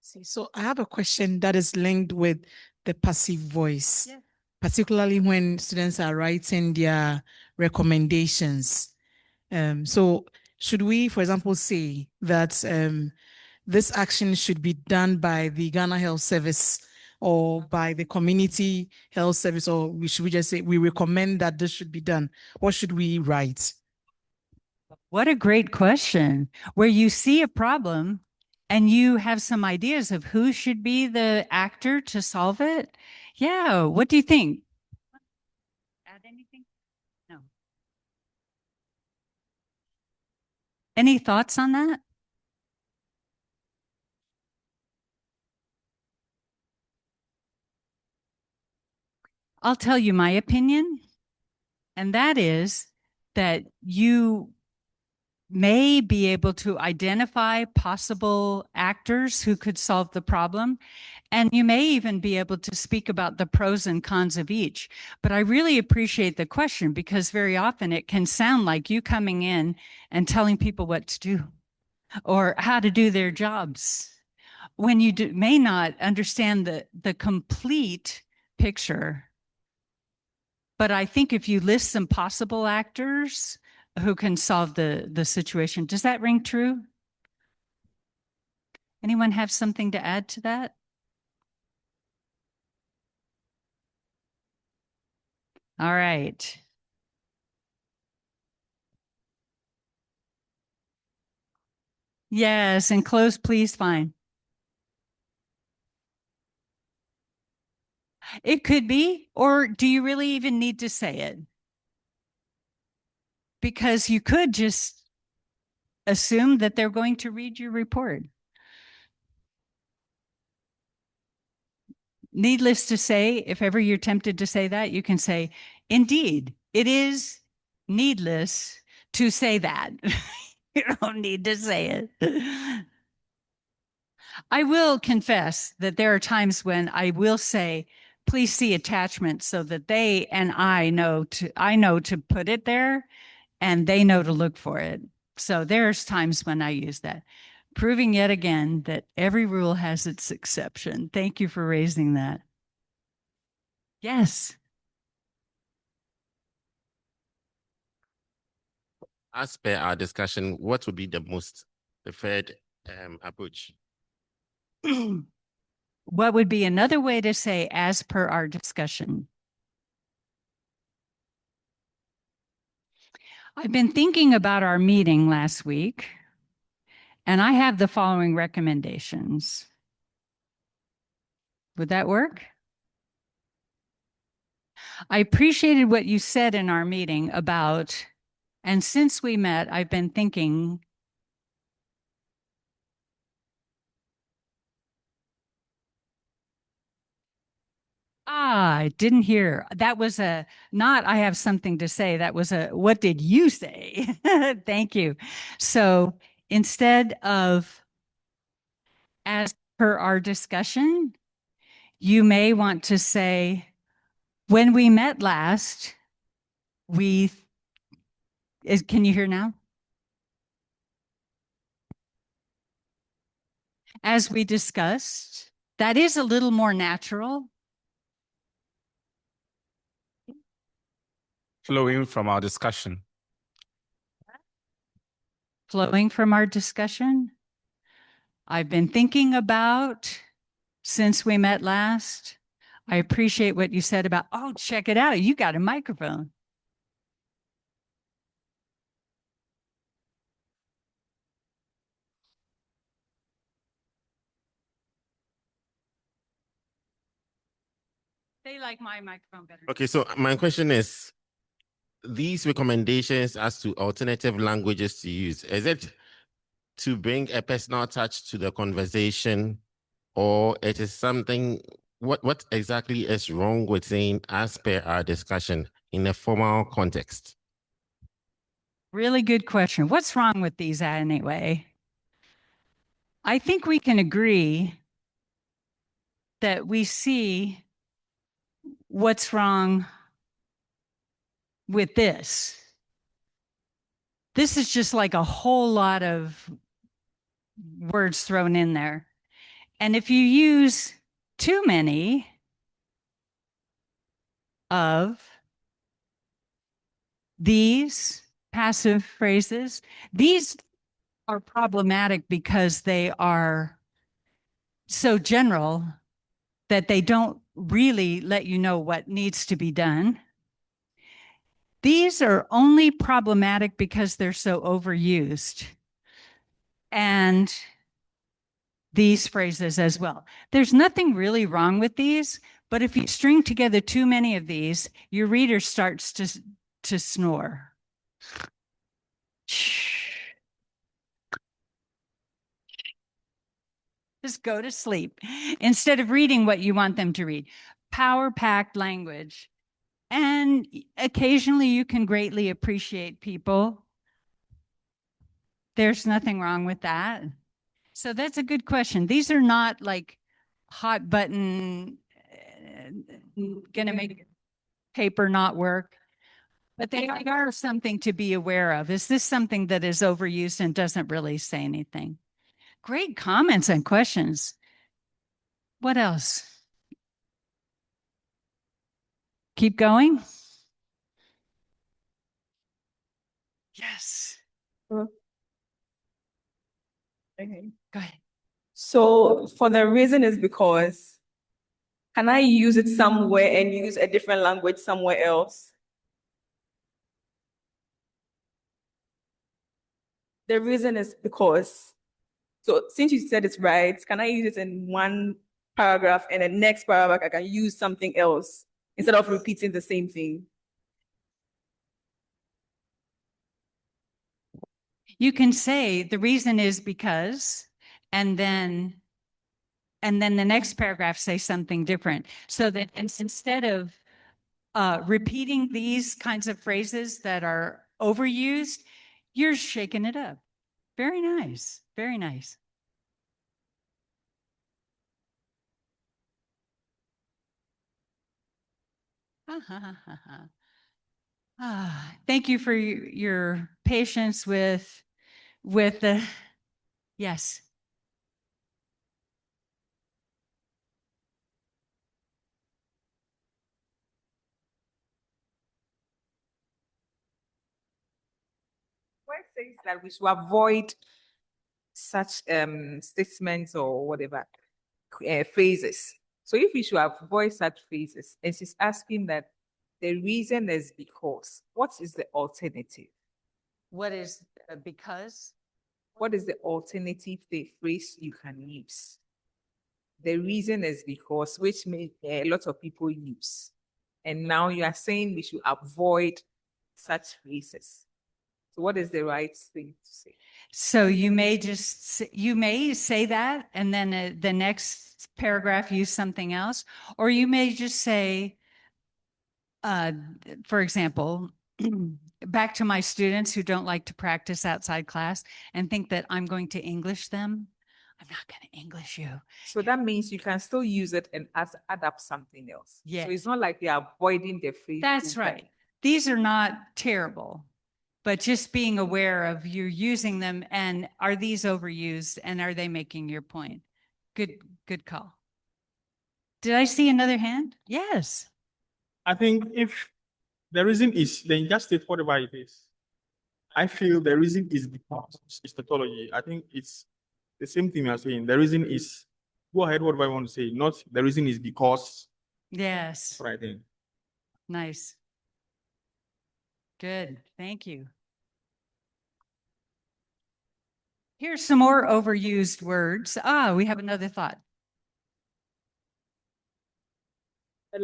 See, so I have a question that is linked with the passive voice, Yeah. particularly when students are writing their recommendations. So should we, for example, say that this action should be done by the Ghana Health Service or by the Community Health Service, or should we just say we recommend that this should be done? What should we write? What a great question. Where you see a problem and you have some ideas of who should be the actor to solve it. Yeah, what do you think? Add anything? No. Any thoughts on that? I'll tell you my opinion, and that is that you may be able to identify possible actors who could solve the problem. And you may even be able to speak about the pros and cons of each. But I really appreciate the question because very often it can sound like you coming in and telling people what to do or how to do their jobs when you may not understand the complete picture. But I think if you list some possible actors who can solve the situation, does that ring true? Anyone have something to add to that? All right. Yes, and close, please, fine. It could be, or do you really even need to say it? Because you could just assume that they're going to read your report. Needless to say, if ever you're tempted to say that, you can say, indeed, it is needless to say that. You don't need to say it. I will confess that there are times when I will say, please see attachment so that they and I know to put it there and they know to look for it. So there's times when I use that, proving yet again that every rule has its exception. Thank you for raising that. Yes. As per our discussion, what would be the most preferred approach? What would be another way to say, as per our discussion? I've been thinking about our meeting last week, and I have the following recommendations. Would that work? I appreciated what you said in our meeting about, and since we met, I've been thinking I didn't hear. That was not I have something to say. That was what did you say? Thank you. So instead of as per our discussion, you may want to say, when we met last, can you hear now? As we discussed, that is a little more natural. Flowing from our discussion. Flowing from our discussion. I've been thinking about since we met last. I appreciate what you said about, oh, check it out. You got a microphone. They like my microphone better. Okay, so my question is, these recommendations as to alternative languages to use, is it to bring a personal touch to the conversation, or it is something, what exactly is wrong with saying as per our discussion in a formal context? Really good question. What's wrong with these anyway? I think we can agree that we see what's wrong with this. This is just like a whole lot of words thrown in there. And if you use too many of these passive phrases, these are problematic because they are so general that they don't really let you know what needs to be done. These are only problematic because they're so overused. And these phrases as well. There's nothing really wrong with these, but if you string together too many of these, your reader starts to snore. Just go to sleep instead of reading what you want them to read. Power-packed language. And occasionally you can greatly appreciate people. There's nothing wrong with that. So that's a good question. These are not like hot button, gonna make paper not work, but they are something to be aware of. Is this something that is overused and doesn't really say anything? Great comments and questions. What else? Keep going. Yes. Okay. Go ahead. So for the reason is because, can I use it somewhere and use a different language somewhere else? The reason is because, so since you said it's right, can I use it in one paragraph and the next paragraph I can use something else instead of repeating the same thing? You can say the reason is because, and then the next paragraph say something different. So that instead of repeating these kinds of phrases that are overused, you're shaking it up. Very nice. Very nice. Thank you for your patience with the, yes. Why says that we should avoid such statements or whatever phrases. So if we should avoid such phrases, and she's asking that the reason is because, what is the alternative? What is because? What is the alternative phrase you can use? The reason is because, which a lot of people use. And now you are saying we should avoid such phrases. So what is the right thing to say? So you may you may say that, and then the next paragraph use something else, or you may just say, for example, back to my students who don't like to practice outside class and think that I'm going to English them. I'm not going to English you. So that means you can still use it and add up something else. Yes. So it's not like you're avoiding the phrase. That's right. These are not terrible, but just being aware of you're using them, and are these overused, and are they making your point? Good call. Did I see another hand? Yes. I think if the reason is, then just state whatever it is. I feel the reason is because it's tautology. I think it's the same thing you're saying. The reason is, go ahead, whatever I want to say, not the reason is because. Yes. Right then. Nice. Good. Thank you. Here's some more overused words. We have another thought. The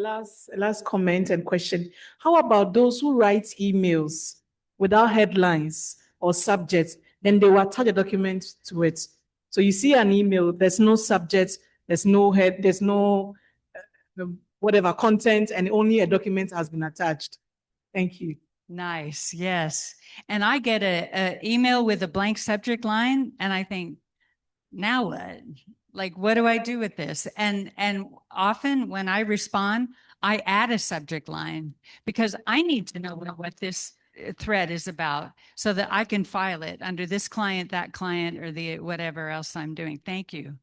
last comment and question. How about those who write emails without headlines or subjects, then they will attach a document to it. So you see an email, there's no subject, there's no head, there's no whatever content, and only a document has been attached. Thank you. Nice. Yes. And I get a email with a blank subject line, and I think, now what? Like, what do I do with this? And often when I respond, I add a subject line because I need to know what this thread is about so that I can file it under this client, that client, or the whatever else I'm doing. Thank you.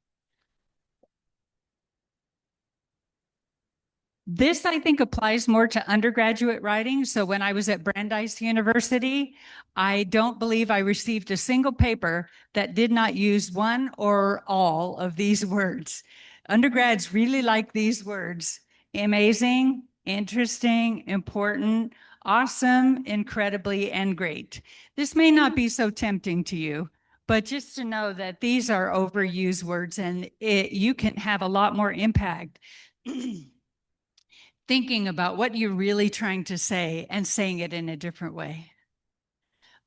This, I think, applies more to undergraduate writing. So when I was at Brandeis University, I don't believe I received a single paper that did not use one or all of these words. Undergrads really like these words: amazing, interesting, important, awesome, incredibly, and great. This may not be so tempting to you, but just to know that these are overused words, and you can have a lot more impact thinking about what you're really trying to say and saying it in a different way.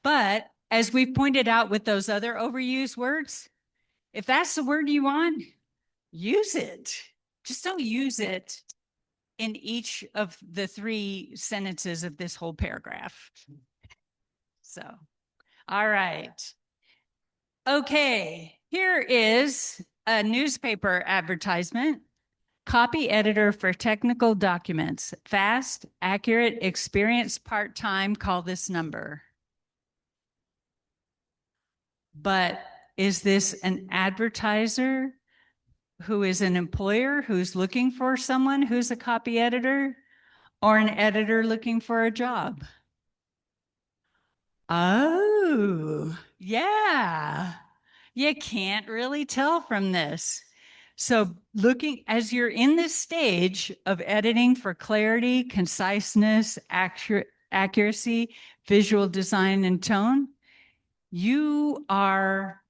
But as we've pointed out with those other overused words, if that's the word you want, use it. Just don't use it in each of the 3 sentences of this whole paragraph. So, all right. Okay, here is a newspaper advertisement. Copy editor for technical documents. Fast, accurate, experienced, part-time, call this number. But is this an advertiser who is an employer who's looking for someone who's a copy editor, or an editor looking for a job? Oh, yeah. You can't really tell from this. So looking as you're in this stage of editing for clarity, conciseness, accuracy, visual design, and tone, you are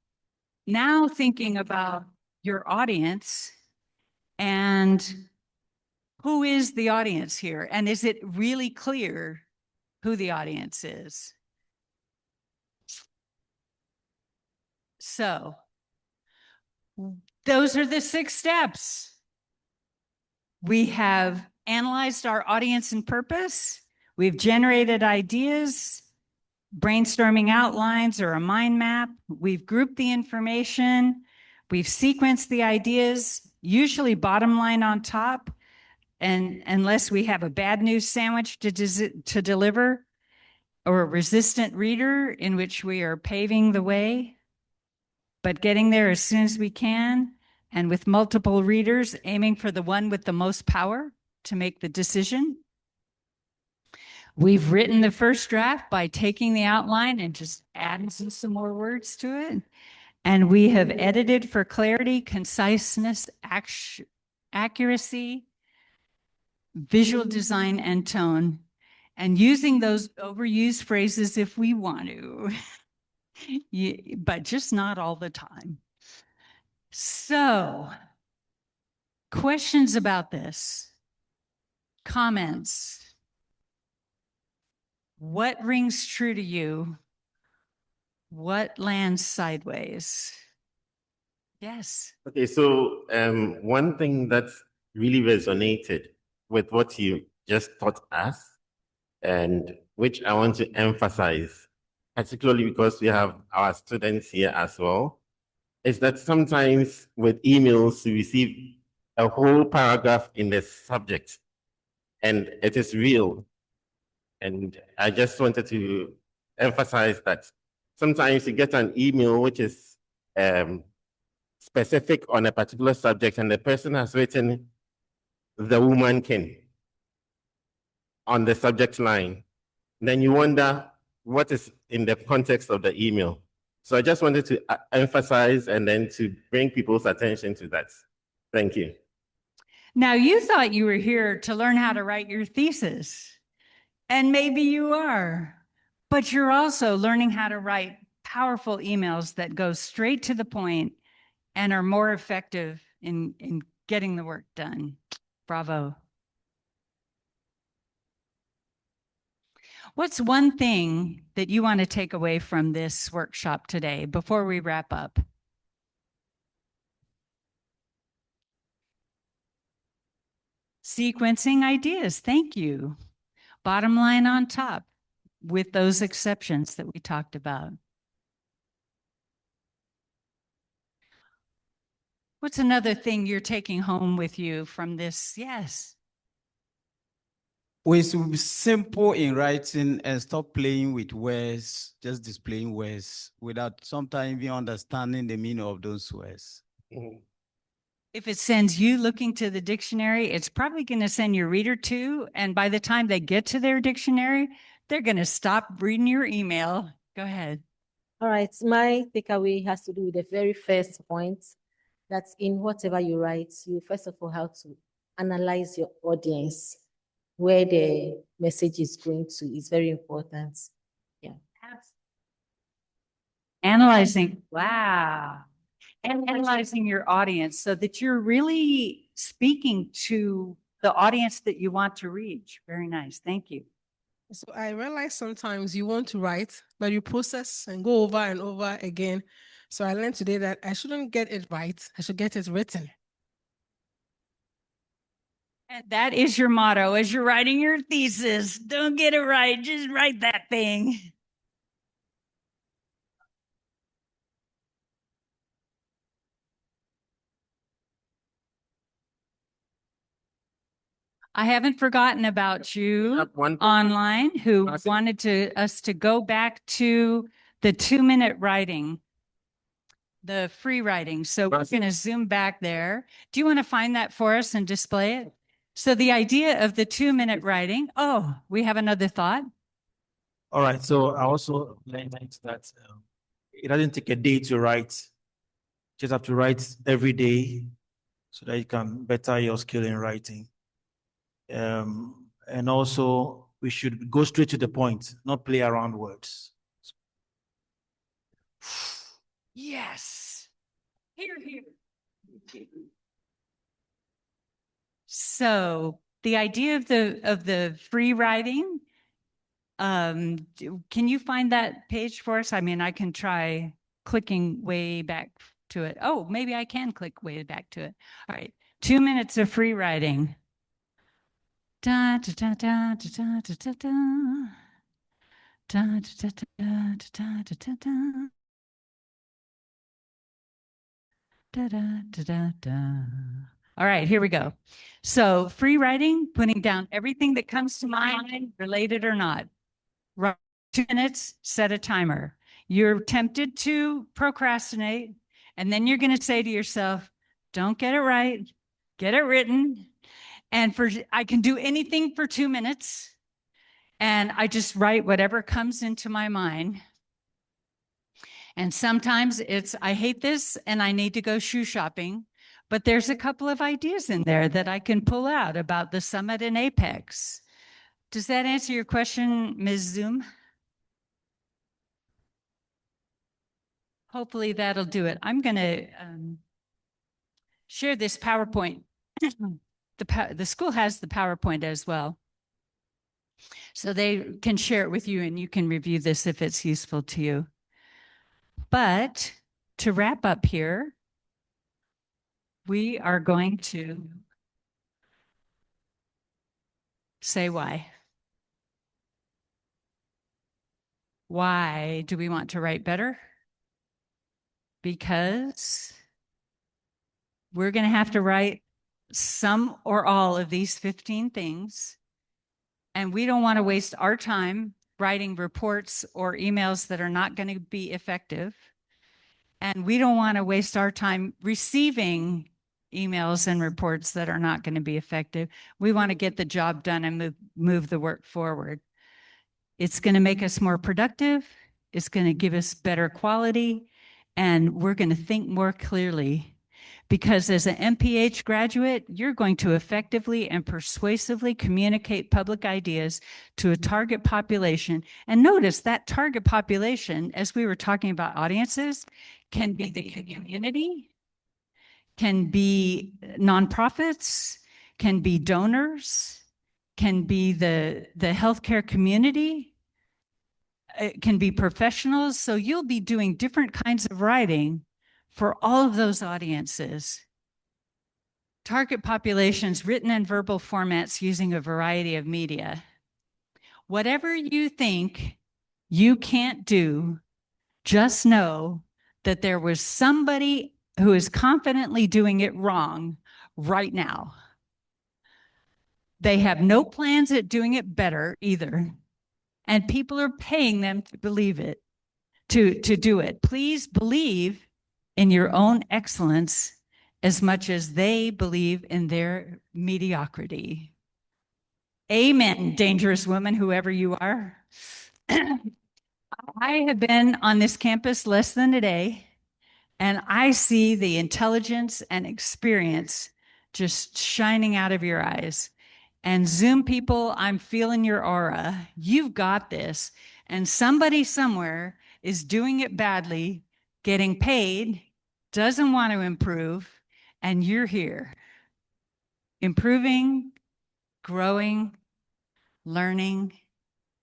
now thinking about your audience and who is the audience here? And is it really clear who the audience is? So those are the 6 steps. We have analyzed our audience and purpose. We've generated ideas, brainstorming outlines or a mind map. We've grouped the information. We've sequenced the ideas, usually bottom line on top. And unless we have a bad news sandwich to deliver or a resistant reader in which we are paving the way, but getting there as soon as we can, and with multiple readers, aiming for the one with the most power to make the decision. We've written the first draft by taking the outline and just adding some more words to it. And we have edited for clarity, conciseness, accuracy, visual design, and tone, and using those overused phrases if we want to, but just not all the time. So, questions about this? Comments? What rings true to you? What lands sideways? Yes. Okay, so one thing that really resonated with what you just taught us, and which I want to emphasize, particularly because we have our students here as well, is that sometimes with emails, we receive a whole paragraph in the subject, and it is real. And I just wanted to emphasize that sometimes you get an email which is specific on a particular subject, and the person has written "the woman king" on the subject line. Then you wonder what is in the context of the email. So I just wanted to emphasize and then to bring people's attention to that. Thank you. Now, you thought you were here to learn how to write your thesis, and maybe you are, but you're also learning how to write powerful emails that go straight to the point and are more effective in getting the work done. Bravo. What's one thing that you want to take away from this workshop today before we wrap up? Sequencing ideas, thank you. Bottom line on top, with those exceptions that we talked about. What's another thing you're taking home with you from this? Yes. We should be simple in writing and stop playing with words, just displaying words without sometimes even understanding the meaning of those words. If it sends you looking to the dictionary, it's probably going to send your reader too. And by the time they get to their dictionary, they're going to stop reading your email. Go ahead. All right. My takeaway has to do with the very first point. That's in whatever you write, you first of all have to analyze your audience, where the message is going to is very important. Yeah. Analyzing, wow. And analyzing your audience so that you're really speaking to the audience that you want to reach. Very nice. Thank you. So I realize sometimes you want to write, but you process and go over and over again. So I learned today that I shouldn't get it right. I should get it written. And that is your motto as you're writing your thesis. Don't get it right. Just write that thing. I haven't forgotten about you online who wanted us to go back to the 2-minute writing, the free writing. So we're going to zoom back there. Do you want to find that for us and display it? So the idea of the 2-minute writing, oh, we have another thought. All right, so I also learned that it doesn't take a day to write. You just have to write every day so that you can better your skill in writing. And also, we should go straight to the point, not play around words. Yes. Here, here. So the idea of the free writing, can you find that page for us? I mean, I can try clicking way back to it. Oh, maybe I can click way back to it. All right. 2 minutes of free writing. Da, da, da, da, da, da, da, da. Da, da, da, da, da, da, da, da. Da, da, da, da, da. All right, here we go. So free writing, putting down everything that comes to mind, related or not. Write 2 minutes, set a timer. You're tempted to procrastinate, and then you're going to say to yourself, don't get it right, get it written. And I can do anything for 2 minutes, and I just write whatever comes into my mind. And sometimes it's, I hate this and I need to go shoe shopping, but there's a couple of ideas in there that I can pull out about the summit in Apex. Does that answer your question, Ms. Zoom? Hopefully that'll do it. I'm going to share this PowerPoint. The school has the PowerPoint as well. So they can share it with you and you can review this if it's useful to you. But to wrap up here, we are going to say why. Why do we want to write better? Because we're going to have to write some or all of these 15 things, and we don't want to waste our time writing reports or emails that are not going to be effective. And we don't want to waste our time receiving emails and reports that are not going to be effective. We want to get the job done and move the work forward. It's going to make us more productive. It's going to give us better quality, and we're going to think more clearly. Because as an MPH graduate, you're going to effectively and persuasively communicate public ideas to a target population. And notice that target population, as we were talking about audiences, can be the community, can be nonprofits, can be donors, can be the healthcare community, it can be professionals. So you'll be doing different kinds of writing for all of those audiences. Target populations, written and verbal formats using a variety of media. Whatever you think you can't do, just know that there was somebody who is confidently doing it wrong right now. They have no plans at doing it better either. And people are paying them to believe it, to do it. Please believe in your own excellence as much as they believe in their mediocrity. Amen, dangerous woman, whoever you are. I have been on this campus less than a day, and I see the intelligence and experience just shining out of your eyes. And Zoom people, I'm feeling your aura. You've got this. And somebody somewhere is doing it badly, getting paid, doesn't want to improve, and you're here. Improving, growing, learning,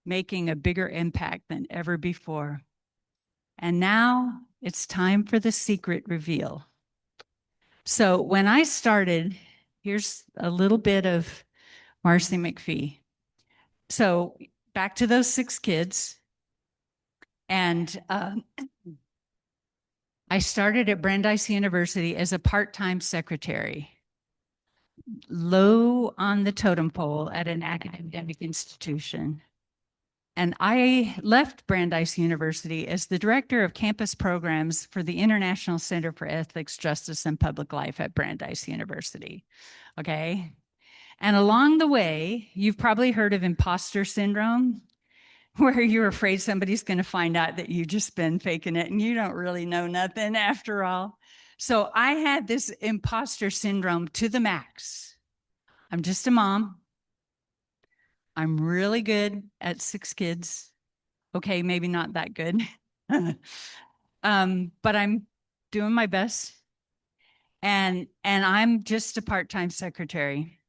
making a bigger impact than ever before. And now it's time for the secret reveal. So when I started, here's a little bit of Marcy McPhee. So back to those 6 kids. And I started at Brandeis University as a part-time secretary, low on the totem pole at an academic institution. And I left Brandeis University as the director of campus programs for the International Center for Ethics, Justice, and Public Life at Brandeis University. Okay. And along the way, you've probably heard of imposter syndrome. where you're afraid somebody's going to find out that you've just been faking it and you don't really know nothing after all. So I had this imposter syndrome to the max. I'm just a mom. I'm really good at 6 kids. Okay, maybe not that good. But I'm doing my best. And I'm just a part-time secretary.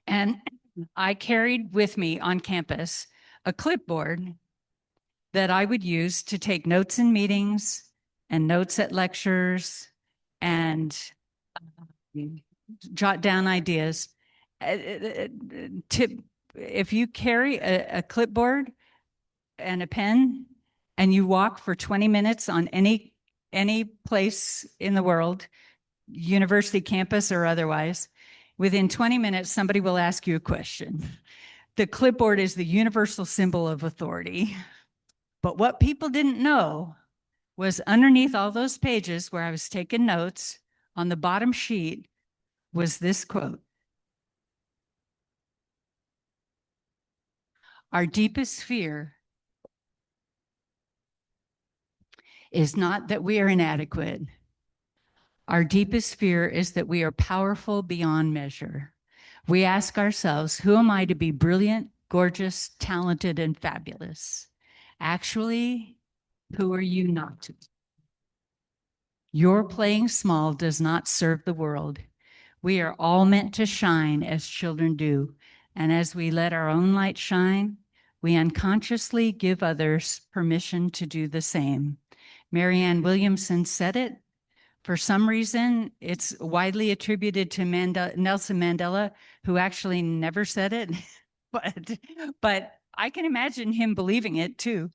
And I carried with me on campus a clipboard that I would use to take notes in meetings and notes at lectures and jot down ideas. If you carry a clipboard and a pen and you walk for 20 minutes on any place in the world, university campus or otherwise, within 20 minutes, somebody will ask you a question. The clipboard is the universal symbol of authority. But what people didn't know was underneath all those pages where I was taking notes, on the bottom sheet was this quote. Our deepest fear is not that we are inadequate. Our deepest fear is that we are powerful beyond measure. We ask ourselves, who am I to be brilliant, gorgeous, talented, and fabulous? Actually, who are you not to be? Your playing small does not serve the world. We are all meant to shine as children do. And as we let our own light shine, we unconsciously give others permission to do the same. Marianne Williamson said it. For some reason, it's widely attributed to Nelson Mandela, who actually never said it, but I can imagine him believing it too.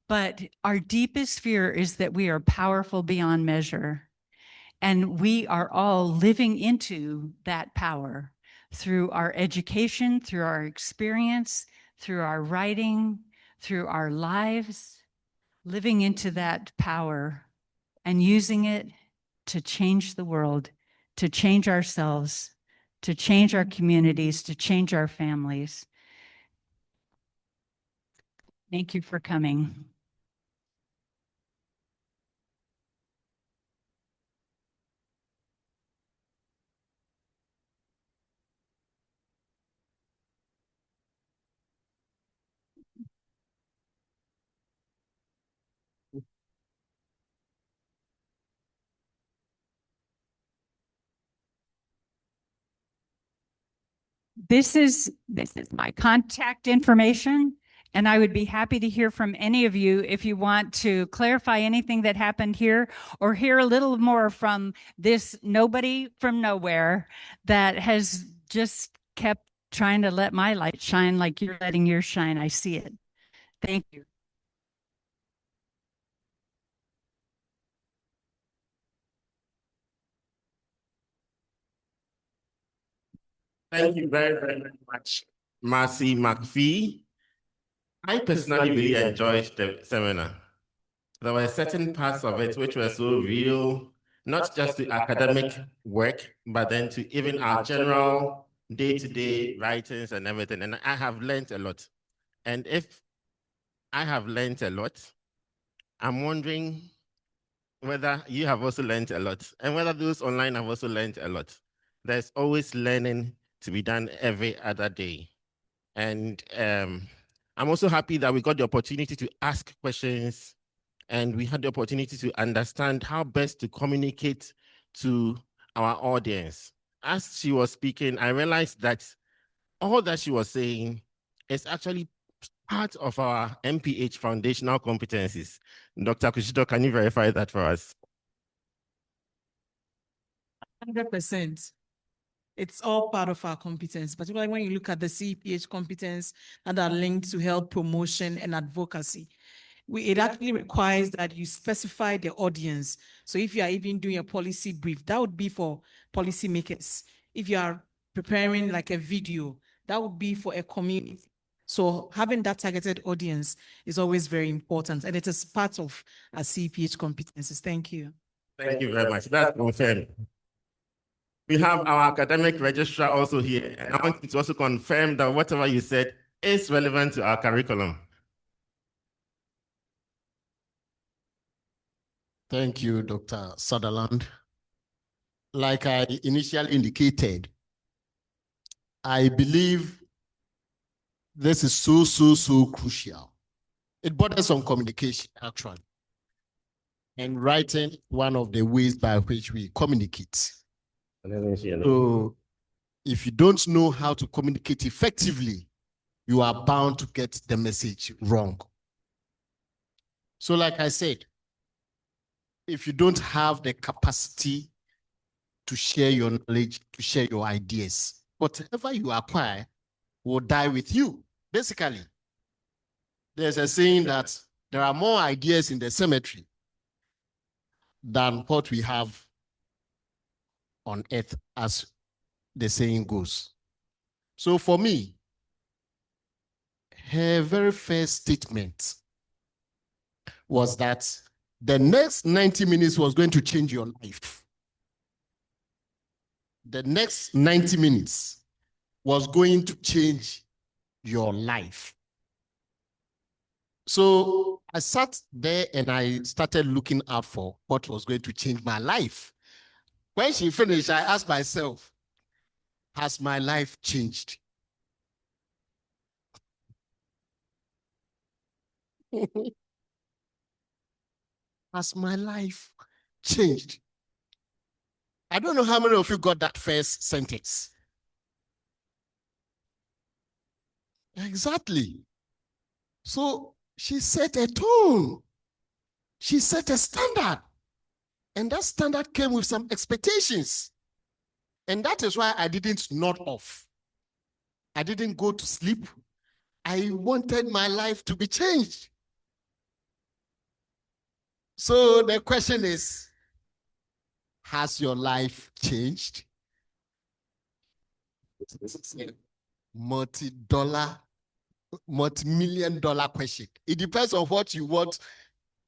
But our deepest fear is that we are powerful beyond measure. And we are all living into that power through our education, through our experience, through our writing, through our lives, living into that power and using it to change the world, to change ourselves, to change our communities, to change our families. Thank you for coming. This is my contact information, and I would be happy to hear from any of you if you want to clarify anything that happened here or hear a little more from this nobody from nowhere that has just kept trying to let my light shine like you're letting yours shine. I see it. Thank you. Thank you very, very much, Marcy McPhee. I personally really enjoyed the seminar. There were certain parts of it which were so real, not just to academic work, but then to even our general day-to-day writings and everything. And I have learned a lot. And if I have learned a lot, I'm wondering whether you have also learned a lot and whether those online have also learned a lot. There's always learning to be done every other day. And I'm also happy that we got the opportunity to ask questions and we had the opportunity to understand how best to communicate to our audience. As she was speaking, I realized that all that she was saying is actually part of our MPH foundational competencies. Dr. Kushito, can you verify that for us? 100%. It's all part of our competence, particularly when you look at the CPH competence that are linked to health promotion and advocacy. It actually requires that you specify the audience. So if you are even doing a policy brief, that would be for policymakers. If you are preparing like a video, that would be for a community. So having that targeted audience is always very important, and it is part of our CPH competencies. Thank you. Thank you very much. That's confirmed. We have our academic registrar also here, and I want to also confirm that whatever you said is relevant to our curriculum. Thank you, Dr. Sutherland. Like I initially indicated, I believe this is so crucial. It borders on communication, actually. And writing, one of the ways by which we communicate. So if you don't know how to communicate effectively, you are bound to get the message wrong. So like I said, if you don't have the capacity to share your knowledge, to share your ideas, whatever you acquire will die with you. Basically, there's a saying that there are more ideas in the cemetery than what we have on earth, as the saying goes. So for me, her very first statement was that the next 90 minutes was going to change your life. The next 90 minutes was going to change your life. So I sat there and I started looking out for what was going to change my life. When she finished, I asked myself, has my life changed? Has my life changed? I don't know how many of you got that first sentence. Exactly. So she set a tone. She set a standard. And that standard came with some expectations. And that is why I didn't nod off. I didn't go to sleep. I wanted my life to be changed. So the question is, has your life changed? Multi-million-dollar question. It depends on what you want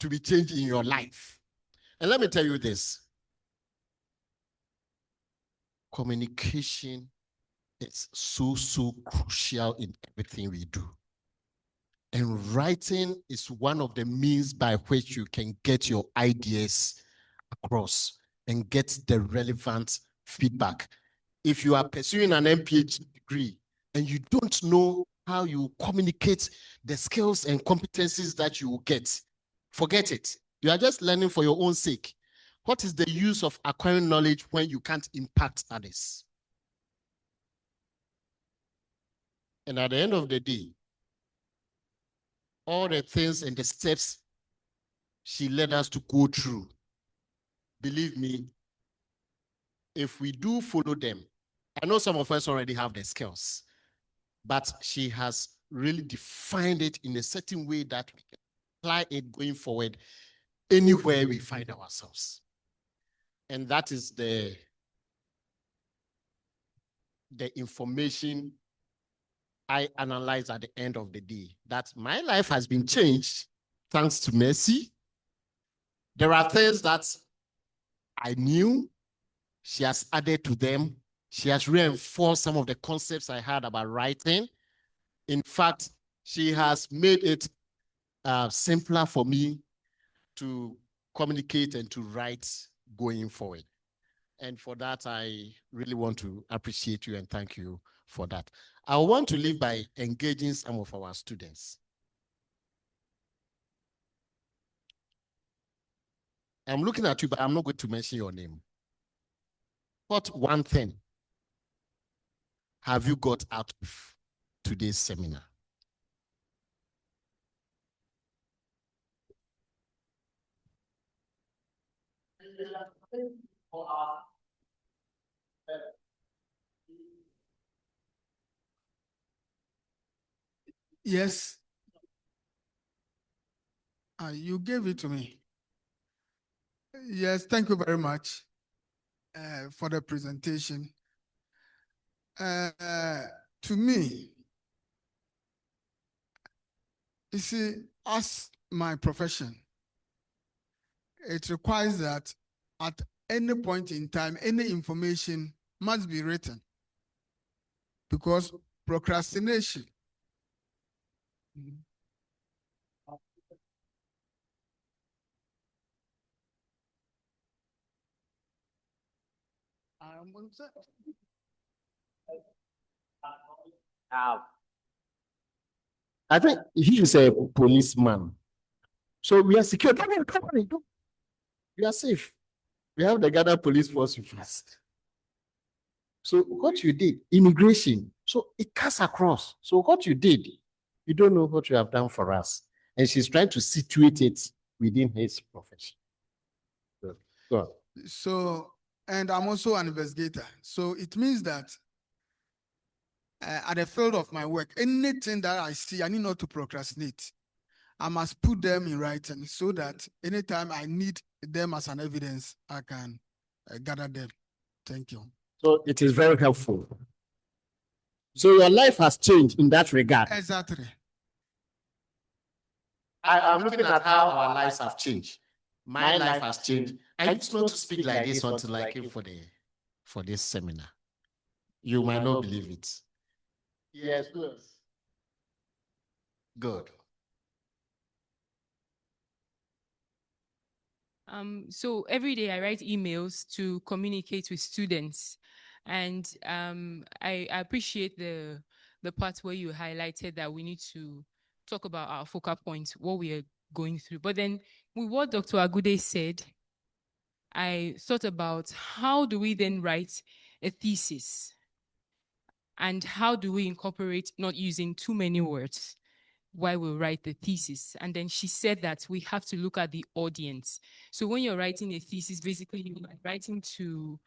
to be changed in your life. And let me tell you this. Communication is so crucial in everything we do. And writing is one of the means by which you can get your ideas across and get the relevant feedback. If you are pursuing an MPhD degree and you don't know how you communicate the skills and competencies that you will get, forget it. You are just learning for your own sake. What is the use of acquiring knowledge when you can't impact others? And at the end of the day, all the things and the steps she led us to go through, believe me, if we do follow them, I know some of us already have the skills, but she has really defined it in a certain way that we can apply it going forward anywhere we find ourselves. And that is the information I analyze at the end of the day, that my life has been changed thanks to Mercy. There are things that I knew, she has added to them. She has reinforced some of the concepts I had about writing. In fact, she has made it simpler for me to communicate and to write going forward. And for that, I really want to appreciate you and thank you for that. I want to leave by engaging some of our students. I'm looking at you, but I'm not going to mention your name. What one thing have you got out of today's seminar? Yes. You gave it to me. Yes, thank you very much for the presentation. To me, you see, as my profession, it requires that at any point in time, any information must be written, because procrastination I think he is a policeman. So we are secure. Come on. We are safe. We have the Ghana police force with us. So what you did, immigration. So it cuts across. So what you did, you don't know what you have done for us. And she's trying to situate it within his profession. Good. Go on. So, and I'm also an investigator. So it means that at the field of my work, anything that I see, I need not to procrastinate. I must put them in writing so that anytime I need them as an evidence, I can gather them. Thank you. So it is very helpful. So your life has changed in that regard. Exactly. I'm looking at how our lives have changed. My life has changed. I used not to speak like this until I came for this seminar. You might not believe it. Yes. Good. So every day I write emails to communicate with students, and I appreciate the part where you highlighted that we need to talk about our focal points, what we are going through. But then with what Dr. Agude said, I thought about how do we then write a thesis, and how do we incorporate not using too many words while we write the thesis. And then she said that we have to look at the audience. So when you're writing a thesis, basically you're writing to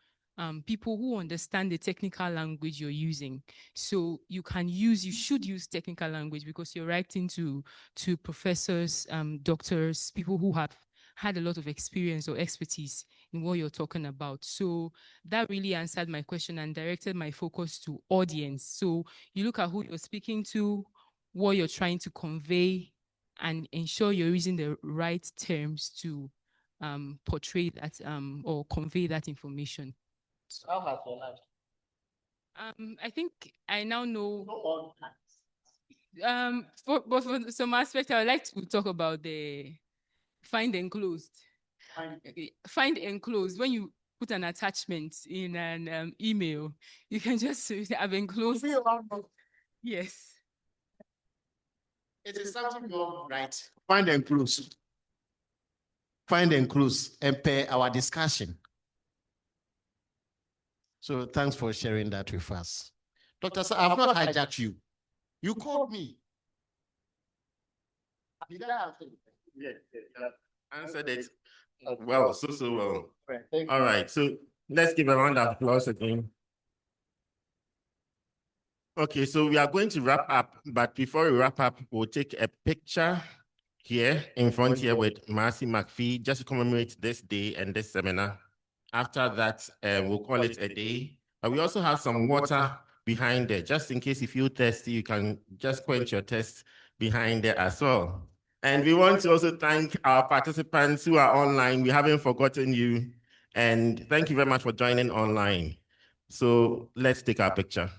people who understand the technical language you're using. So you should use technical language because you're writing to professors, doctors, people who have had a lot of experience or expertise in what you're talking about. So that really answered my question and directed my focus to audience. So you look at who you're speaking to, what you're trying to convey, and ensure you're using the right terms to portray that or convey that information. So how has your life? I think I now know. But for some aspect, I would like to talk about the find enclosed. Find enclosed. When you put an attachment in an email, you can just have enclosed. Yes. It is something wrong, right? Find and close. Find and close and pair our discussion. So thanks for sharing that with us. Dr. Sir, I've not hijacked you. You called me. Did I answer? Yes, answered it well, so well. All right, so let's give a round of applause again. Okay, so we are going to wrap up, but before we wrap up, we'll take a picture here in front here with Marcy McPhee just to commemorate this day and this seminar. After that, we'll call it a day. But we also have some water behind there, just in case you feel thirsty, you can just quench your thirst behind there as well. And we want to also thank our participants who are online. We haven't forgotten you. And thank you very much for joining online. So let's take our picture.